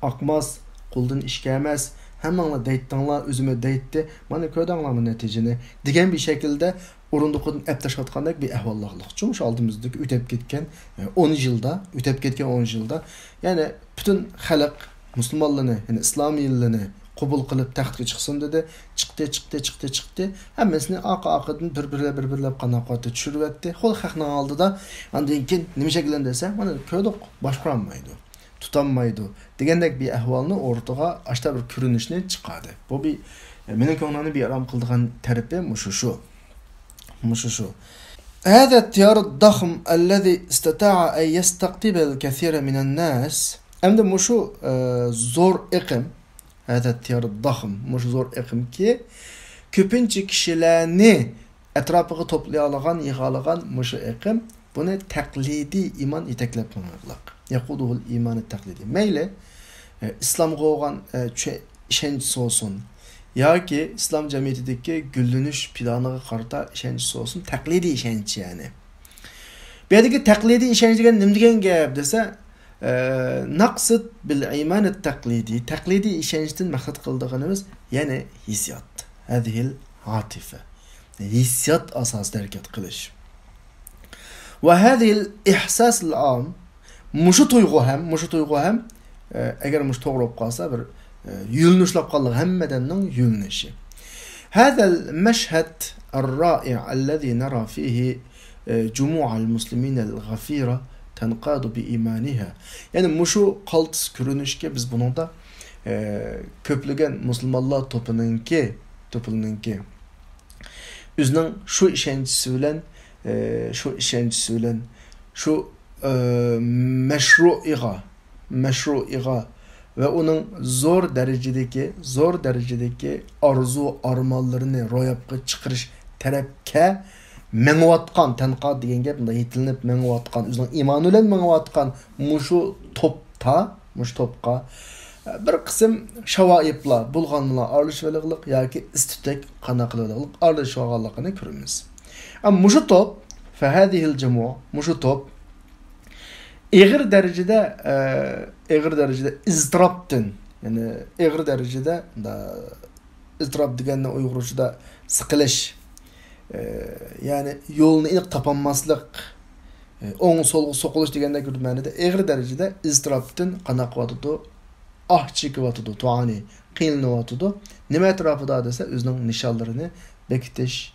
aqmas, qo'ldan ishga emas, hammanglar deytdinglar, o'zimga deytdi, mana ko'rdinglarmi natijani degan bir shaklda o'rindiqdan aptashayotgandek bir ahvolliqlik. Çünkü şu aldığımızdaki ötep ketken 10 yılda yani bütün xalq Müslümanlarını, yani İslamiylarını qabul qilib taxtga chiqsin dedi. Chiqdi. Hammasini aqidini bir-birlab qanaqatga tushiribdi. Xol xalqning oldida andan keyin nima shakldan desa, mana ko'rdik, boshqaranmaydi, tutanmaydi degandek bir ahvolni o'rtaga ashta bir ko'rinishni chiqadi. Bu bir mening ko'nglimni bir aram qildigan tarafi mushu. هذا التيار الضخم الذي استطاع أن يستقطب الكثير من الناس أمد مشو زور إقم. هذا التيار الضخم مش زور إقم كي köpünçe kişilerini etrafıga toplayalan, yığalagan muşu iqim bunu taklidi iman iteklepmemek. Yakuduhul imanı taklidi. Meyle İslam'a olan işençisi olsun. Ya ki İslam cemiyetindeki güllünüş planına karta işençisi olsun. Taklidi işençi yani. Bir yerdeki taklidi işençi ne degan gap dese naqsıd bil iman taklidi. Taklidi işençten maksat kıldığımız yani hissiyat. Hadihil hatife. Hissiyat asas hareket kılış. Ve hadihil ihsas al-am muşu tuygu hem eğer muş doğru olsa bir Yülünüşlap qallığı hemmedennin yülünüşü. هذا المشهد الرائع الذي نرى فيه جموع المسلمين الغفيرة تنقاد بإيمانها. Yani muşu qaltыс көрінішке biz bunun da köplügen Müslümanlar toplanınki özünün şu işencisi bilen şu meşruiga ve onun zor derecedeki arzu armallarını royapqa chiqarish tarafga mengivatqan tanqad degan gap bunda yetilinib mengivatqan özünün iymoni bilan mengivatqan mushu topqa bir qism shavoiblar bo'lganlar aralashishliq yoki istitek qanaqlilik aralashganligini ko'ramiz. Ama mushu top fahadihil jamu mushu top ağır derecede iztiraptın yani ağır derecede da iztirap deganni Uyg'urchada sıkılış yani yolunu iniq tapanmaslık o'ng solga so'qilish deganda ma'noda ağır derecede iztiraptın qanaqatıdı çekivatıdı tuani qiynalavatıdı nima etrafida desa o'zining nishonlarini bekitish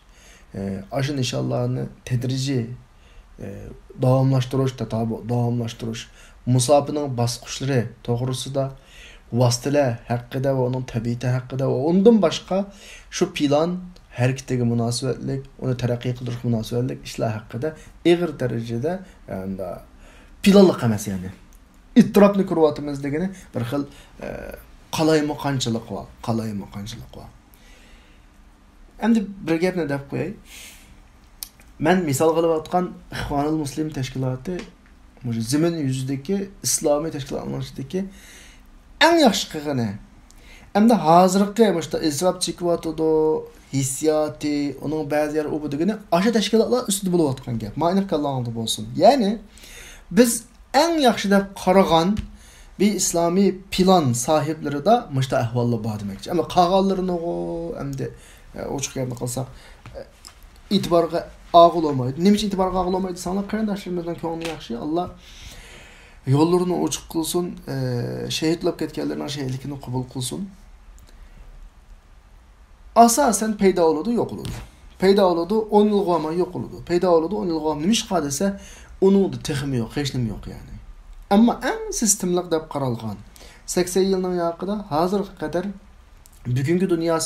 aşı nishonlarni tedrici davamlaştırış musafirning basqichlari to'g'risida vositalar haqida va uning tabiati haqida va undan boshqa shu plan harakatiga munosabatlik uni taraqqiy qildirish munosabatlik ishlar haqida og'ir darajada planliq emas yani ittirobni ko'ryapmiz degani bir xil qalaymoqonchilik bor. Endi bir gapni deb qo'yay. Ben misal qilayotgan İhvanul Muslim teşkilatı zemin yüzündeki İslami teşkilatların içindeki en yaxshi qilgani. Endi hozirgi işte izrob chekyotidu, hissiyati, onun ba'zi yer u bu degani aşa teşkilatlar ustida bo'layotgan gap. Ma'ni qilganda bo'lsin. Ya'ni biz en yaxshi deb qaragan bir İslami plan sahipleri de müşta ahvallar bor demakchi. Ama qolganlarini endi ochiq gapni qilsak itibarga ağıl olmaydı. Nima uchun itibarga ağıl olmaydı? Sanlar qarindoshlarımızdan ko'ngli yaxshi. Allah yollarını ochiq qilsin, şehidlab ketganlarning shehidligini qabul qilsin. Asasen paydo bo'ladi, yo'q bo'ladi. Paydo bo'ladi, 10 yil qolmay yo'q bo'ladi. Paydo bo'ladi, 10 yil qolmay nima ish qilsa, uning texmi yo'q, hech nima yo'q yani. Ammo eng sistemlik deb qaralgan 80 yilning yaqida hozirga qadar bugungi dunyo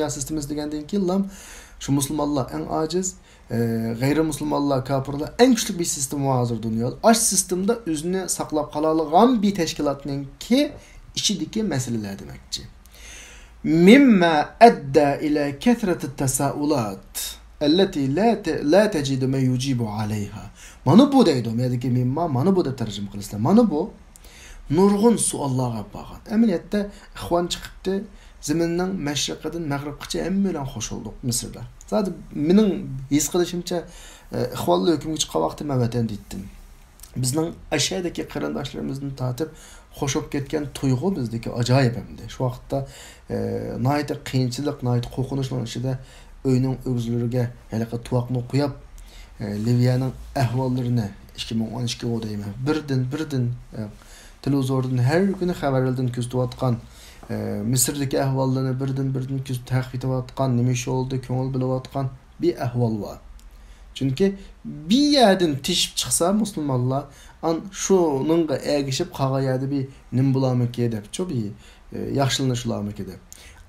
sistemimizda degandan keyin şu Müslümanlar en aciz, gayrimüslimlar, kafirler en güçlü bir sistem var hazır dünyada. Aş sistemde özünü saklap kalalıgan bir teşkilatının ki içindeki meseleler demekçi. Mimma edda ila kethreti tesaulat elleti la tecidu me yucibu aleyha. Mana bu deydi. Medeki mimma, mana bu da tercüme kılıslar. Mana bu nurgun suallara bağın. Emniyette ihvan çıkıptı. Zeminning mashriqidan mag'ribgacha hamma bilan qo'shildik Misrda. Zaten mening his qilishimcha ihvolli hukmga chiqqan vaqtda men vatan deydim. Bizning ashadagi qarindoshlarimizni tatib qo'shib ketgan tuyg'u bizdagi ajoyib hamda. Shu vaqtda nihoyat qiyinchilik, nihoyat qo'rqinchning ichida uyning o'g'izlariga halaqa tuvoqni qo'yib Liviyaning ahvollarini 2012 o'dayman. Birdan televizordan har kuni xabarlardan kuzatayotgan Mısır'daki ahvallarını birden takip etiyotgan, nima ish oldu, ko'ngil bilayotgan bir ahval var. Çünkü bir yerden tishib chiqsa Müslümanlar an shuningga ergishib qolgan yerda bir nim bo'larmiki deb, cho'bi yaxshilanishlarmiki deb.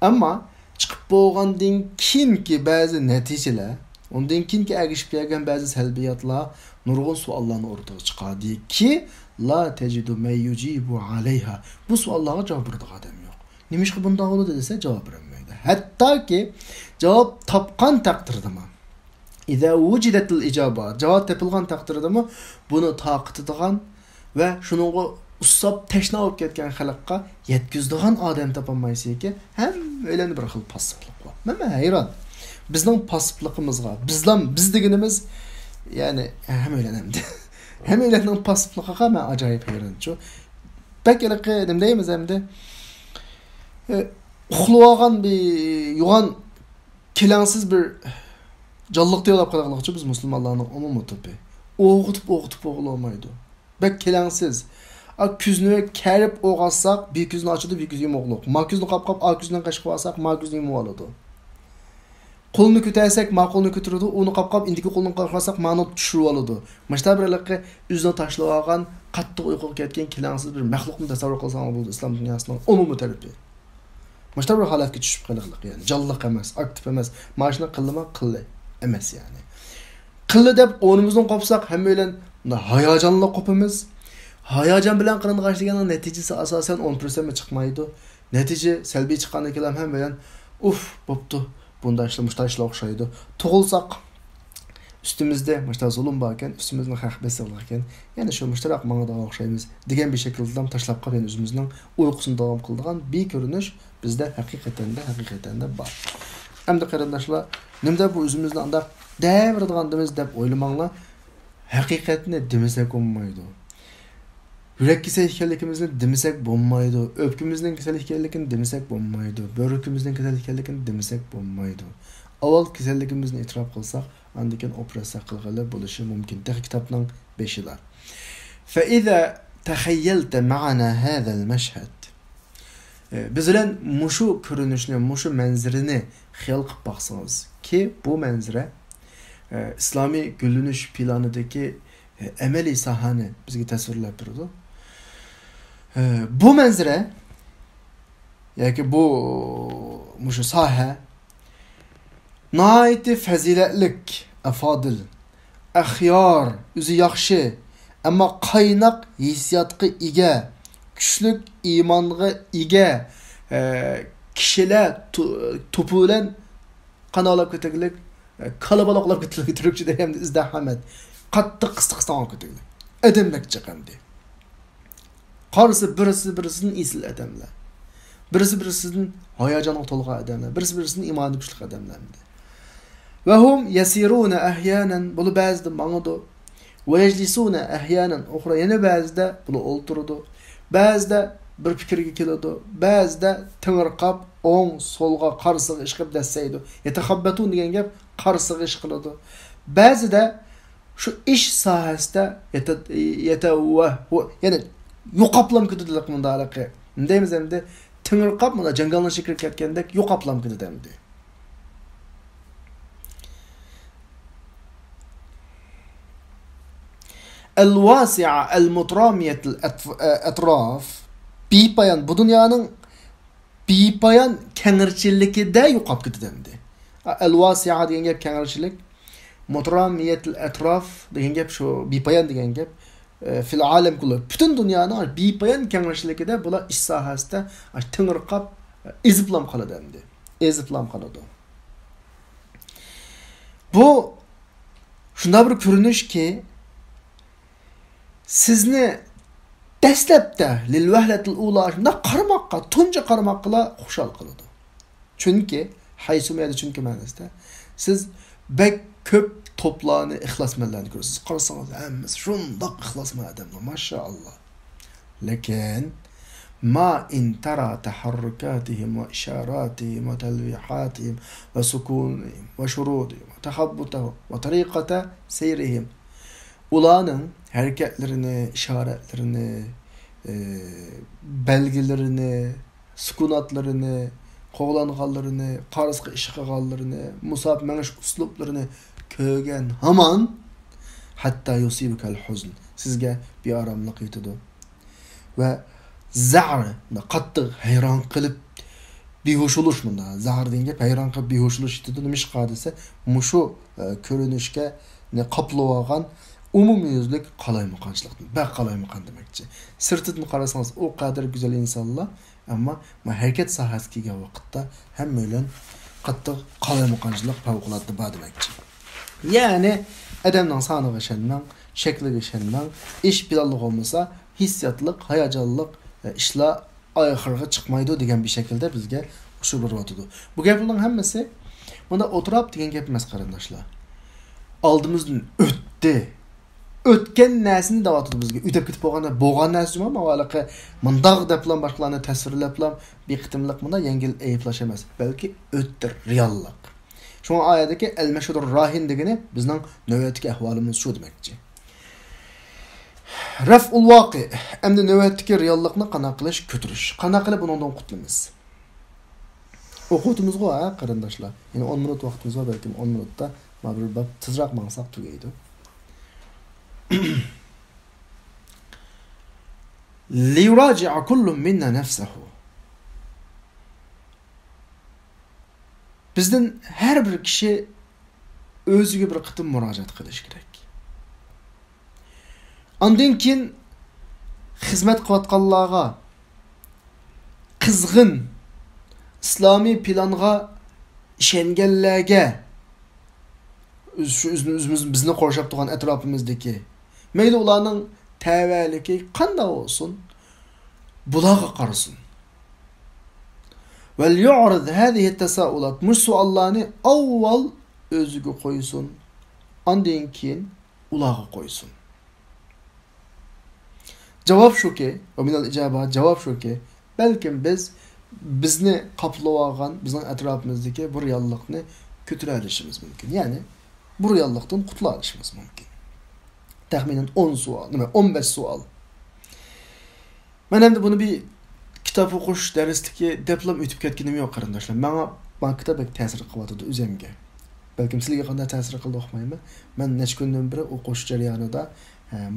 Ammo chiqib bo'lgandan keyingi ba'zi natijalar, undan keyingi ergishib kelgan ba'zi salbiyatlar nurg'un savollarni o'rtaga chiqadi ki la tejidu may yujibu alayha. Bu savollarga javob beradigan odam yo'q. Nima ish bunday bo'ldi desa javob bermaydi. Hattoki javob topgan taqdirdami? İza wujidatil ijaba, javob topilgan taqdirdami buni taqitidigan va shuningga ussab tashna bo'lib ketgan xalqqa yetkazadigan odam topolmaysiz-ki, ham o'ylani bir xil passivlik bor. Men hayron. Bizning passivligimizga, biz deganimiz yani ham o'ylanamdi. Hem o'ylanning passivligiga men ajoyib hayronchi. Bakalaqa nima deymiz hamda uxlagan bir yo'g'on kelansiz bir jonliqda yo'lab qolganlikchi biz musulmonlarning umumiy to'pi. O'g'itib o'g'ilolmaydi. Bak kelansiz. Küzni kerip oğazsak bir küzni açıdı bir küzni yumuqluq. Ma küzni qap a küzdən qaşıq alsak ma küzni yumuq aladı. Qolunu kütərsək ma qolunu kütürüdü. Onu qap indiki qolunu qaşıq ma'ni tushirib aladı. Məşdə birlikə üzünə taşlab alğan, qattiq uyquga ketgan kilansiz bir məxluqni tasavvur qilsangiz bo'ldi islom dunyosining umumi tarafi. Məşdə bir holatga tushib qiliqliq, ya'ni jonliq emas, aktiv emas. Mashina qillima qilli emas yani. Qilli deb o'rnimizdan qopsak hamma bilan hayajonli qopimiz. Hayajon bilan qilingan ishlarning natijasi asosan 10% mi chiqmaydi. Natija salbiy chiqqandan keyin ham bilan bo'pti. Bunda işlar o'xshaydi. Tug'ilsaq üstümüzde mashta zulm bor ekan, üstümüzning haq besilgan ekan. Ya'ni shu mushtarak ma'noda o'xshaymiz degan bir shaklda tashlab qo'ygan o'zimizning uyqusini davom qildigan bir ko'rinish bizda haqiqatan bor. Hamda qarindoshlar, nimda bu o'zimizni anda davradiganimiz deb o'ylamanglar. Haqiqatni demasak bo'lmaydi. Yurak kasal ekanligimizni demasak bo'lmaydi. O'pkimizning kasal ekanligini demasak bo'lmaydi. Börekimizning kasal ekanligini demasak bo'lmaydi. Avval kasalligimizni e'tirof qilsak, andan keyin operatsiya qilg'ili bo'lishi mumkin. Kitobning 5-lar. Fa iza takhayyalta ma'ana hadha al-mashhad. Biz bilan mushu ko'rinishni, mushu manzirini xayol qilib baqsangiz ki bu manzara islomiy gullanish planidagi amaliy sahani bizga tasvirlab turdi. Bu manzara yoki bu mushu soha nihoyatda fazilatlik, afodil, axyor, o'zi yaxshi, ammo qaynoq hissiyotga ega, kuchli iymonga ega kishilar to'pi bilan qanolab ketaglik, kalabalaqlab ketaglik, turkchada ham izdihomat, qattiq qisqiqdan ketaglik. Adamlik chiqandi. Qarisi birisining esil adamlar. Birisining hayajonga to'lgan adamlar, birisining iymoni kuchli adamlar. Ve hum yasiruna ahyanan, bunu ba'zida mangıdı. Ve yeclisuna ahyanan, uxra yana ba'zida bunu olturdu. Ba'zida bir fikirga keladi, ba'zida tingirqab, o'ng, so'lga qarsiga ishqib dassaydi. Yatahabbatun degan gap qarsiga ish qiladi. Ba'zida shu ish sohasida ya'ni yo'qoplam ketadilar bunda aloqa. Deymiz endi tingirqab, mana jangallanishib ketgandek yo'qoplam ketadi. El-vasi'a el-mutramiyet el-etraf bipayan bu dünyanın bipayan kengirchiligida yo'qolib ketadi. El-vasi'a degan gap kengirchilik, mutramiyet el-etraf degan gap shu bipayan degan gap fil alam kullu. Bütün dünyanın bipayan kengirchiligida bular ish sohasida tingirqab eziblam qoladi endi. Eziblam qoladi. Bu shunday bir ko'rinishki sizni dastlabda lil wahlatil ula shunda qaramoqqa, tunji qaramoqqa xushal qiladi. Chunki haysumiyada chunki ma'nosida siz bek ko'p to'plarni ixlosmanlarni ko'rasiz. Qarasangiz hammasi shundoq ixlosman odamlar, mashallah. Lekin ma in tara taharrukatihim va isharatihim va talwihatihim va sukunihim va shurudihim va tahabbutihim va tariqata seyrihim. Ularning hareketlerini, işaretlerini, belgilerini, sükunatlarını, qo'g'langanlarini, qarsqi ish qilganlarini, musab menish uslublarini ko'rgan hamon hatta yusibukal huzn. Sizga bearomlik yetadi. Va za'r, qattiq hayron qilib behush bo'lish bunda. Za'r degan hayron qilib behush bo'lish yetadi. Nima ish qilsa, mushu ko'rinishga qoplab olgan umumiyuzlik qalaymuqanchilikdir. Qalaymuqan demakchi. Sirtidan qarasangiz o qadar go'zal insonlar, ammo harakat sohasiga kelgan vaqtda hamma bilan qattiq qalaymuqanchilik favqulodda bor demakchi. Ya'ni odamning soniga ishonmang, shakliga ishonmang, ish planli bo'lmasa, hissiyotlik, hayajonlik ishlar oxirga chiqmaydi degan bir shaklda bizga shu bir o'tadi. Bu gaplarning hammasi bunda o'tirib degan gap emas qarindoshlar. Oldimizdan o'tdi. O'tgan narsani da'vatdi bizga. O'tib ketib bo'lgan narsa emas, mavalaqa mundaq deblan boshqalarni tasvirlablam bir qitimliq bunda yengil ayıplash emas, balki o'tdir, reallik. Şu oyatdagi al-mashhudur rahin degani bizning navbatdagi ahvolimiz shu demakchi. Raf'ul vaqi. Endi navbatdagi reallikni qana qilish, ko'tirish. Qana qilib bundan qutulamiz. O'qitimiz go, ha, qarindoshlar. Ya'ni 10 minut vaqtimiz var, balki 10 minutda ma'lum bir tezroq maqsad tugaydi. Liyuraji'a kullu minna nafsahu. Bizden her bir kişi özüge bir qitim murojaat qilish kerak. Ondan keyin xizmat qilayotganlarga qizg'in islomiy planga ishonganlarga bizni qorshab turgan atrofimizdagi mayli ularning tavalligi qanday olsun bularga qarasin. Vel yu'rid hadihi tasaulat mush suallarni avval o'ziga qo'ysin, ondan keyin ularga qo'ysin. Cevap shuki, ve minal icaba cevap shuki, belki bizni qaplab olgan, bizning atrofimizdagi bu reallikni ko'tara olishimiz mumkin. Ya'ni bu reallikdan qutula olishimiz mumkin. Taxminan 10 savol, nima 15 savol. Men endi buni bir kitob o'qish darsligi diplom o'tib ketganim yo'q qarindoshlar. Menga kitob ta'sir qilyapti o'zimga. Balkim sizlarga qanday ta'sir qildi o'qimayman. Men necha kundan beri o'qish jarayonida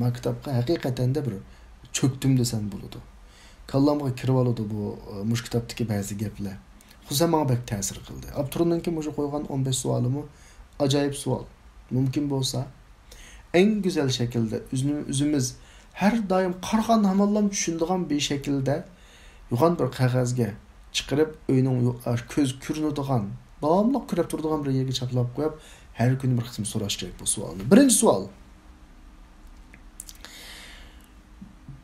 maktabga haqiqatan bir cho'kdim desam bo'ladi. Kallamga kirib oldi bu mush kitobdagi ba'zi gaplar. Xususan menga bek ta'sir qildi. Abturunninki mush qo'ygan 15 savolimi ajoyib savol. Mumkin bo'lsa eng go'zal shaklda o'zimiz her daim qarg'an hamallam tushundigan bir shaklda yo'g'on bir qog'ozga chiqarib uyning ko'z ko'rinadigan, davomli ko'rib turadigan bir yerga chaplab qo'yib, har kun bir qism so'rash kerak bu savolni. Birinchi savol.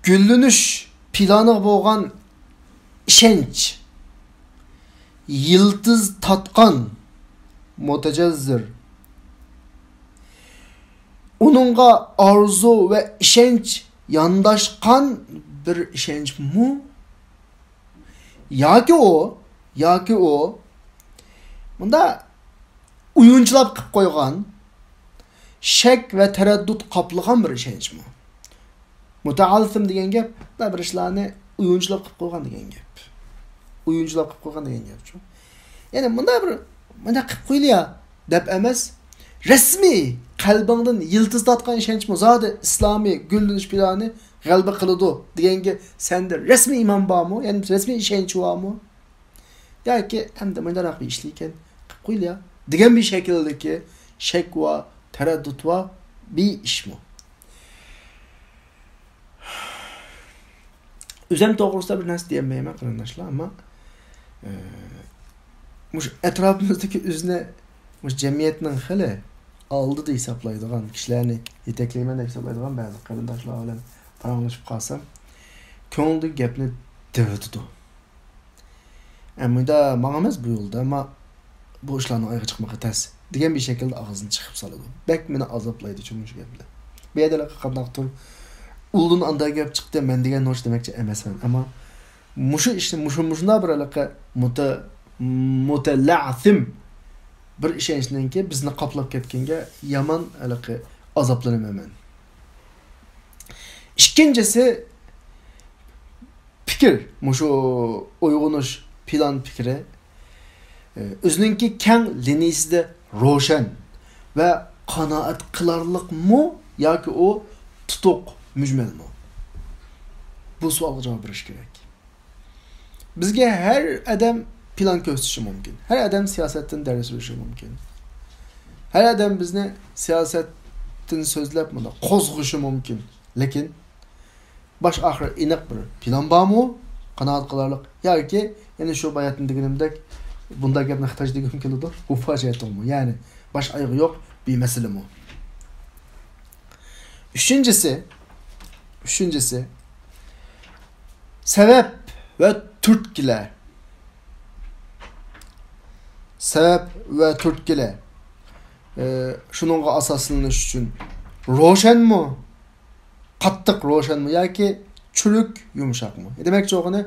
Güllenish plani bo'lgan ishonch yıldız tatqan mutacazzir onunğa arzu ve ishonch yandaşkan bir ishonch mu yoki o bunda uyunchilab qilib qo'ygan shak va taraddud qoplagan bir ishonch mu? Mutaallim degan gap da bir ishlarni uyunchilab qilib qo'ygan degan gap. Uyunchilab qilib qo'ygan degan gap. Ya'ni bunda qilib qo'yilya deb emas, rasmiy qalbingdan yıldız tatgan ishonchmi zodi islomiy gullanish plani g'alaba qiladi deganga senda rasmiy iymon bormi? Ya'ni rasmiy ishonch bormi? Yoki hamda bundaroq bir ishli ekan qilib qo'yilya degan bir shakldagi shak va taraddud va bir ishmi? Özüm doğrusunda bir narsa diyemeyim qarindoshlar, ama mush atrofimizdagi o'zini mush jamiyatning xili oldi deb hisoblaydigan kishilarni yetaklayman deb hisoblaydigan ba'zi qarindoshlar bilan paranglashib qolsam, ko'ngildagi gapni devotidi. Ammo menga emas bu yo'lda, ammo bu ishlarni oyga chiqmoqqa tas degan bir shaklda og'zini chiqib soladi. Bak meni azoblaydi shu gaplar. Bu yerda qandaqdir ulun anda gap chiqdi, men degan nosh demakchi emasman, ammo mushu ishni mushunda bir alaqa mutala'thim bir ishonchdan ki bizni qoplab ketganga yomon alaqa azoblanaman. Ikkinchisi fikr, mushu uyg'unish plan fikri o'zininki keng liniyasida ro'shan va qanoat qilarlikmi yoki u tutuq mücmel mi? Bu sualga cevap veriş gerek. Bizge her adam plan ko'rsatishi mumkin. Her adam siyasettin ders verishi mumkin. Her adam bizni siyasettin so'zlab bunda qo'zg'ishi mumkin. Lekin baş ahir aniq bir plan bormi? Qanoat qilarlik yoki yana shu bayatni deganimdek bunda gapni xitoy degim keladi. Bu fojiatmi? Ya'ni baş oyog'i yo'q bir masala mi? Üçüncüsü sebep ve türkkiler. Sebep ve türkkiler. Şununla asaslanish uchun ro'shanmi? Qattiq ro'shanmi yoki chuluk yumshoqmi? Demakchi o'g'ini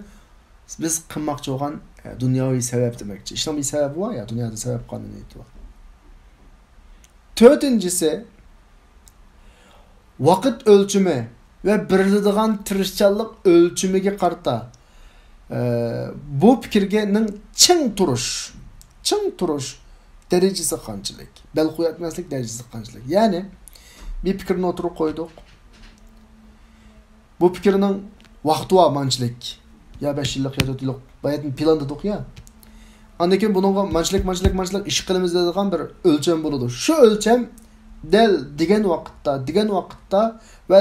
biz qilmoqchi bo'lgan dunyoviy sabab demakchi. Islomiy sabab bor ya, dunyoda sabab qonuniyati bor. To'rtinchisi vaqt o'lchimi ve biriladigan tirishchanlik ölçümüge qarta bu fikirgening ching turish derecesi qanchalik, bel qo'yatmaslik derecesi qanchalik. Ya'ni bir fikirni o'tirib qo'ydik. Bu fikirning vaqti va manchilik ya 5 yillik ya 4 yillik bayatni planladik ya. Ondan keyin buningga manchilik ish qilamiz deydigan bir o'lcham bo'ladi. Shu o'lcham del degan vaqtda va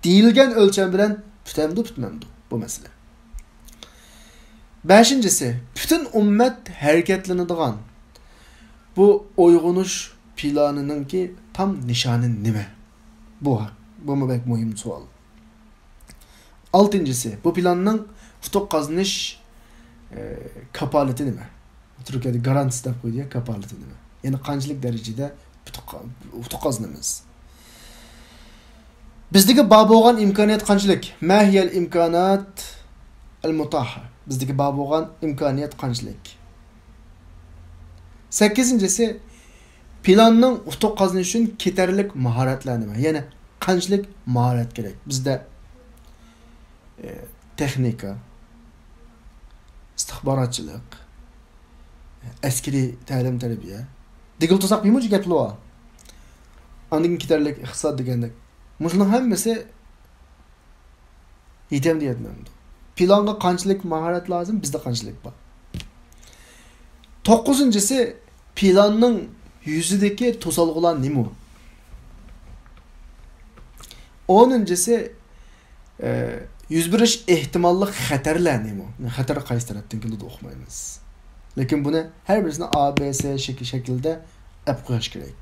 deyilgan o'lcham bilan tutmamdi bu masala. 5-incisi, bütün ummet hareketlenadigan bu uyg'unish planininki tam nishoni nima? Bu pek muhim savol. 6-incisi, bu planning utuq qozonish kapolati nima? Turkiyada garantisi deb qo'ydi, kapolati nima? Ya'ni qanchalik darajada utuq qozonamiz? Bizdagi bor bo'lgan imkoniyat qanchalik? Mahiyal imkoniyat al-mutaha. Bizdagi bor bo'lgan imkoniyat qanchalik? 8-incisi, planning utuq qozonish uchun ketarlik mahoratlar nima? Ya'ni qanchalik mahorat kerak? Bizda texnika, istixborotchilik, askeri ta'lim-tarbiya, degil to'saq bir muncha gaplar bor. Ondan ketarlik iqtisod degandek. Mushlarning hammasi yetam deyapman. Planga qanchalik mahorat lazım, bizda qanchalik bor. 9-incisi, planning yuzidagi to'salg'ular nima? 10-incisi, yuz berish ehtimolli xatarlar nima? Xatar qaysi tarafdan keladi o'qimaymiz. Lekin buni har birisini A, B, C shaklda olib qo'yish kerak.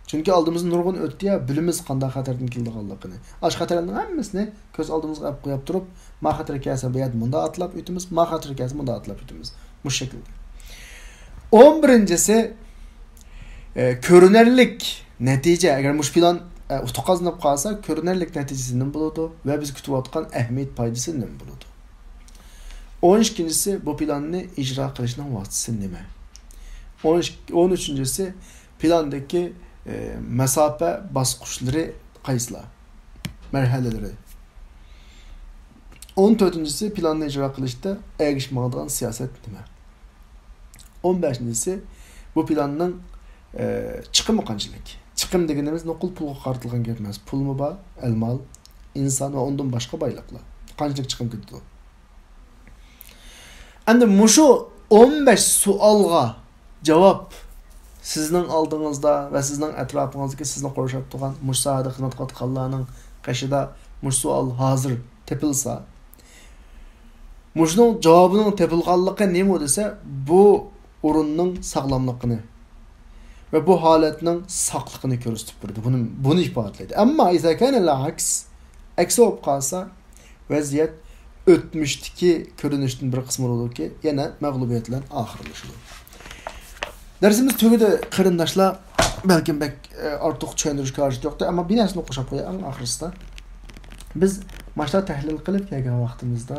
Chunki oldimizda nurg'un o'tdi ya, bilimiz qanday xatardan kelganligini. Ash xatarlarning hammasini ko'z oldimizga olib qo'yib turib, ma xatar kelsa bu yerda bunda atlab o'timiz, ma xatar kelsa bunda atlab o'timiz. Bu shaklda. 11-incisi, ko'rinarlik natija. Agar mush plan utuq qozonib qolsa, ko'rinarlik natijasi nima bo'ladi va biz kutayotgan ahamiyat foydasi nima bo'ladi? 12-incisi, bu planni ijro qilishning vositasi nima? 13-incisi, plandagi masofa bosqichlari qaysilar? Marhalalari. 14-incisi, planni ijro qilishda ergishmaydigan siyosat nima? 15-incisi, bu planning chiqimi qanchalik? Chiqim deganimiz nuqul pulga qartilgan gap emas. Pulmi bor, al-mol, inson va undan boshqa boyliqlar. Qanchalik chiqim ketdi? Endi mushu 15 savolga javob sizning oldingizda va sizning atrofingizda sizni qorishib turgan mush sohada xizmat qilayotganlarning qashida mush savol hozir tepilsa, mushning javobining tepilganligi nima desa, bu o'rinning sog'lomligini ve bu holatning saqligini ko'rsatib turdi. Buni ifodalaydi. Ammo iza kana al-aks, aksi bo'lib qolsa, vaziyat o'tmishdagi ko'rinishning bir qismi bo'ladi-ki, yana mag'lubiyat bilan oxirlashadi. Darsimiz tugadi, qarindoshlar. Balkim ortiq tushundirish kerak yo'qdi, ammo bir narsani qo'shib qo'yay oxirisida. Biz mashta tahlil qilib kelgan vaqtimizda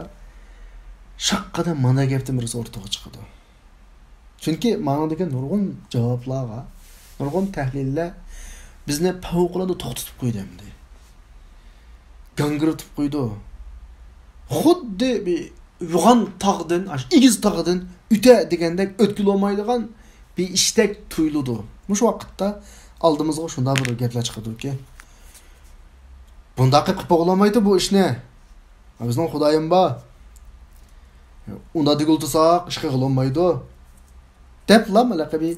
shaqqada mana gapdan birisi o'rtaga chiqadi. Chunki ma'nodagi nurg'un javoblarga, nurg'un tahlillar bizni favqulodda to'xtatib qo'ydi endi. Gangratib qo'ydi. Xuddi bir yo'g'on tog'dan, igiz tog'dan o'ta degandek o'tkil olmaydigan bir ishdek tuyuldi. Mush vaqtda oldimizga shunday bir gaplar chiqadi-ki, bunda qilib bo'lmaydi bu ishni. Bizning Xudoyim bor. Unda digultisak ish qilolmaydi. Deplam laqabi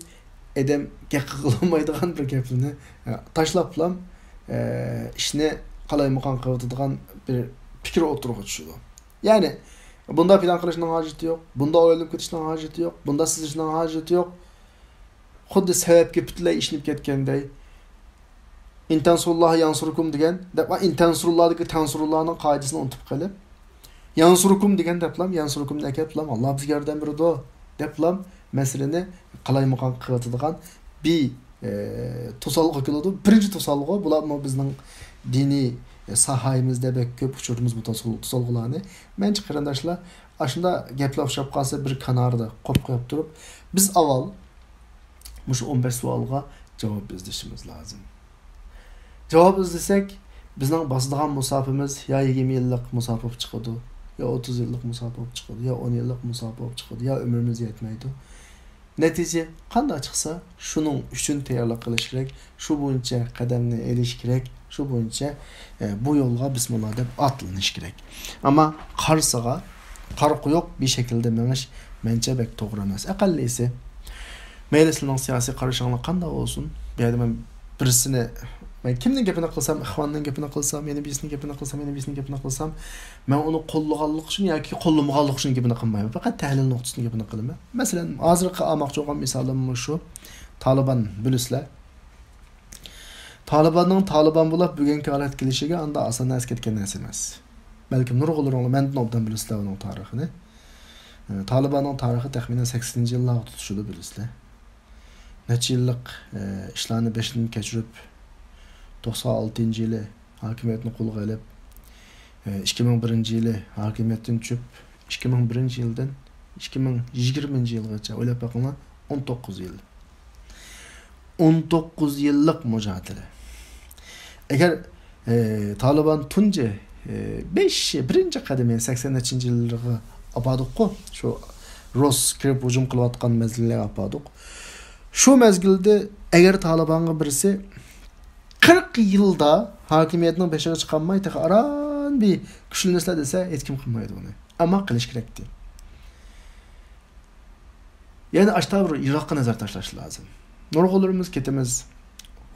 edem qilolmaydigan bir gapni tashlablam ishni qalaymoqan qiladigan bir fikr o'tirib tushdi. Ya'ni bunda plan qilishning hojati yo'q, bunda o'ylab ketishning hojati yo'q, bunda sizishning hojati yo'q. Xuddi sababga butlay ishinib ketganday. Intansulloh yansurukum degan, deb intansurullah'dagi tansurullohning qoidasini unutib qolib, yansurukum degan deplam, yansurukum nakaplam, Alloh bizga yordam beradi deplam meseleni qalaymoqan qiladigan bir to'salg'i keladi. Birinchi to'salg'i bularmi bizning diniy sahayimizda bek ko'p uchurimiz bu to'salg'ilarni. Menchi qarindoshlar, ashunda gaplar o'xshab qolsa bir kanarda qo'yib turib, biz avval mush 15 savolga javob izlashimiz lozim. Javob izlasak, bizning bosadigan musofimiz yo 20 yillik musof bo'lib chiqadi, yo 30 yillik musof bo'lib chiqadi, yo 10 yillik musof bo'lib chiqadi, yo umrimiz yetmaydi. Natija qanday chiqsa, shuning uchun tayyorlik qilish kerak, shu bo'yicha qadamni elish kerak, shu bo'yicha bu yo'lga bismillah deb atlanish kerak. Ammo qarsiga qarqi yo'q bir shaklda menish mencha bek to'g'ri emas. Aqallisi mayli sizning siyosiy qarashinglar qanday bo'lsin, bu yerda men birisini men kimning gapini qilsam, ixvanning gapini qilsam, meni birisning gapini qilsam, meni birisning gapini qilsam, men uni qo'llaganlik uchun yoki qo'llamaganlik uchun gapini qilmayman. Faqat tahlil nuqtasini gapini qilaman. Masalan, hozirgi olmoqchi bo'lgan misolim shu. Taliban bilisizlar. Talibanning Taliban bo'lib bugungi holat kelishiga anda oson nas ketgan narsa emas. Balkim nurg'ularinglar mendan obdan bilisizlar uning tarixini. Talibanning tarixi taxminan 80-yillarga tutishudi bilisizlar. Necha yillik ishlarni beshidan kechirib 96-yili hokimiyatni qo'lga olib 2001-yili hokimiyatdan tushib 2001-yildan 2020-yilgacha o'ylab boqinglar 19 yil. 19 yillik mujodala. Agar Taliban tunji 5-birinchi qadamini 80-yillarga oladiq-ku, shu Rus kirib hujum qilayotgan mezgillarga oladiq. Shu mezgilda agar Talibanga birisi 40 yılda hakimiyetinin beşiğe çıkanmayı tek aran bir güçlünüzler dese hech kim qilmaydi onu. Ama qilish kerakdi. Yani aşağı bir Irak'a nazar tashlash lazım. Nurg'ullarimiz ketimiz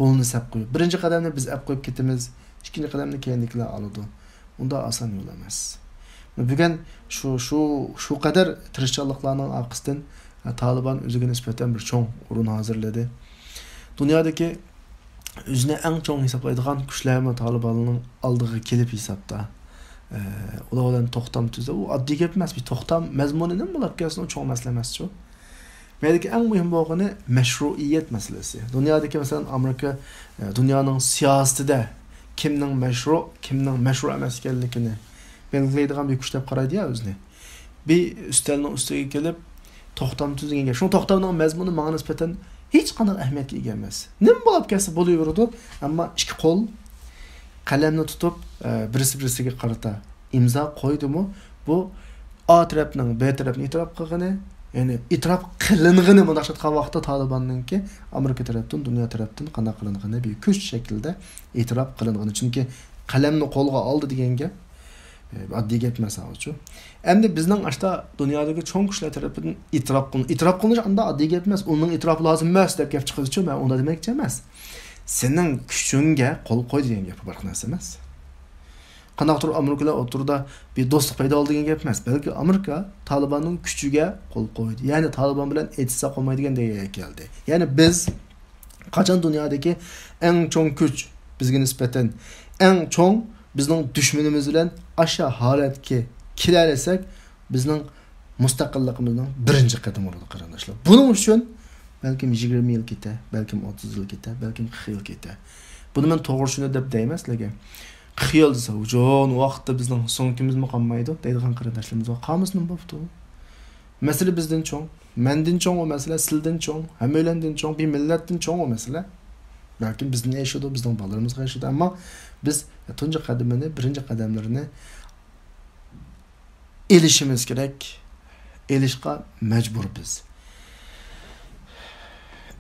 yo'lni sap qo'yib. Birinchi qadamni biz ap qo'yib ketimiz, ikkinchi qadamni keyingilar oladi. Unda oson yo'l emas. Bugun shu qadar tirishchiliklarning orqasidan Taliban o'ziga nisbatan bir cho'ng o'rin hozirladi. Dunyodagi o'zini eng cho'ng hisoblaydigan kuchlarmi Talibanning oldiga kelib hisobda. Ular bilan to'xtam tuzdi. U oddiy gap emas, bir to'xtam mazmuni nima bo'lib kelsin, cho'ng masala emas-ku. Mendeki en mühim bo'lgani meşruiyet meselesi. Dünyadaki mesela Amerika dünyanın siyasetinde kimning meşru emas ekanligini belgilaydigan bir kuch deb qaraydi ya o'zini. Bir üstelning ustiga kelib to'xtam tuzgan. Shu to'xtamning mazmuni menga nisbatan hech qanday ahamiyatga ega emas. Nima bo'lib kelsa bo'laveradi, ammo ikki qo'l qalamni tutib birisi-birisiga qarata imzo qo'ydimi, bu A tarafning B tarafini e'tirof qilgani, yani itiraf qilingani mudahshatgan vaqtda Talibanninki Amerika tarafdan, dunyo tarafdan qanday qilingani bir kuch shaklda e'tirof qilingani. Chunki qalamni qo'lga oldi degan gap oddiy gap emas o'chu. Endi bizning ashta dunyodagi cho'ng kuchlar tarafından e'tirof qilinish anda oddiy gap emas. Uning e'tirofi lozim emas deb gap chiqadi-chu, men unda demoqchi emas. Sening kuchingga qo'l qo'y degan gap bir narsa emas. Qanaqadir Amerikalar o'tirda bir do'stlik paydo oldi degan gap emas. Balki Amerika Talibanning kuchiga qo'l qo'ydi. Ya'ni Taliban bilan etsa qolmaydigan degan keldi. Ya'ni biz qachon dunyodagi eng cho'ng kuch bizga nisbatan eng cho'ng bizning dushmanimiz bilan aşağı holatga kelalasak, bizning mustaqilligimizning birinchi qadami bo'ladi qarindoshlar. Buning uchun balkim 20 yil ketadi, balkim 30 yil ketadi, balkim 40 yil ketadi. Buni men to'g'ri shuni deb deymaslarga. 40 yil desa, "Jon, vaqtda bizning so'ngkimizmi qolmaydi" deydigan qarindoshlarimiz bor. Qamisning bo'pti. Masala bizdan cho'ng, mendan cho'ng o masala, sizdan cho'ng, hammalardan cho'ng, bir millatdan cho'ng o masala. Balki bizning yashadi, bizning bolalarimiz yashadi, ammo biz tunji qadamini, birinchi qadamlarini elishimiz kerak. Elishga majbur biz.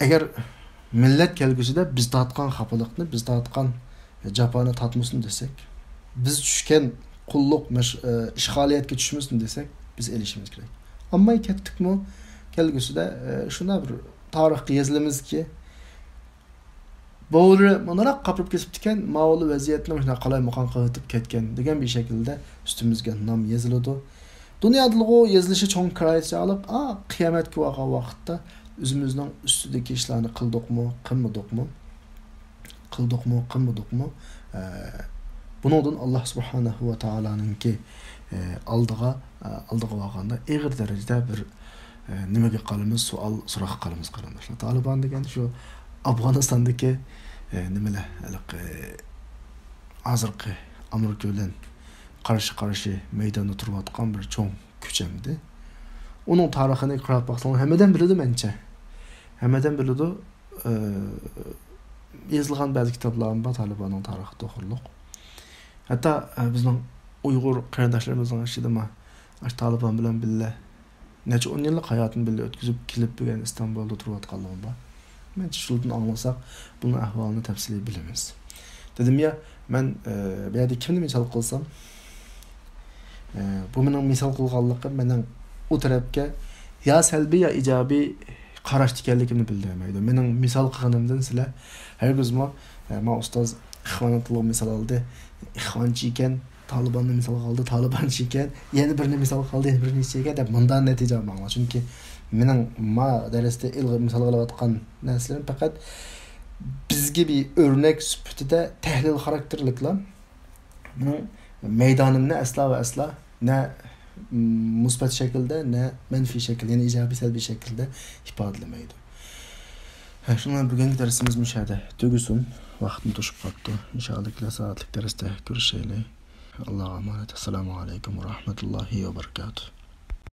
Agar millat kelgusida biz tatgan xafalıqni, biz tatgan jafoni tatmasın desek, biz tushgan qulluq ishg'oliyatga tushmasin desek, biz elishimiz kerak. Ammo ketdikmi, kelgusida shuna bir tarixga yozilamizki, Bo'ri monorak qapirib kesib ekan, ma'lum vaziyatni mana qalay maqon qilib ketgan degan bir shaklda ustimizga nom yoziladi. Dunyoda o yozilishi cho'ng qiraycha olib, qiyomatga bo'lgan vaqtda o'zimizning ustidagi ishlarni qildikmi, qilmadikmi? Bundan Alloh subhanahu va taolaninki oldiga bo'lganda og'ir darajada bir nimaga qolamiz, savol so'roq qolamiz qarindoshlar. Taliban degan shu Afg'onistondagi nimalar hozirgi Amerika bilan qarshi maydonda turayotgan bir cho'ng kuch hamdi. Uning tarixini qarab baxsan hammadan biladi mencha. Hammadan biladi. Yozilgan ba'zi kitoblarning bor Talibanning tarixi to'g'riliq. Hatta bizning Uyg'ur qarindoshlarımızning ishidimi Taliban bilan birga necha 10 yillik hayotini birga o'tkazib kelib bo'lgan Istanbulda turayotganligim bor. Men shundan anglasak, buning ahvolini tafsiliy bilamiz. Dedim ya, men bu yerda kimni misol qilsam, bu mening misol qilganligim mening o tarafga ya salbiy ya ijobiy qarash ekanligimni bildirmaydi. Mening misol qilganimdan sizlar hargizmi men ustoz ixvanatulloh misol oldi. İxvanchi ekan, Talibanni misol qildi, Talibanchi ekan, yana birini misol qildi, yana birini ekan deb bundan natija olmoqman. Chunki mening ma darsda ilg'im misol qilayotgan narsalar faqat bizga bir o'rnak sifatida tahlil xarakterliklar. Mening maydonimni asla va asla ne musbat shaklda, ne manfiy shaklda, ya'ni ijobiy salbiy shaklda ifodalamaydi. Shundan bugungi darsimiz mushada tugusin. Vaqtim to'shib qoldi. Inshaalloh kelasi soatlik darsda ko'rishaylik. Allohga emanet. Assalomu alaykum va rahmatullohi va barakatuh.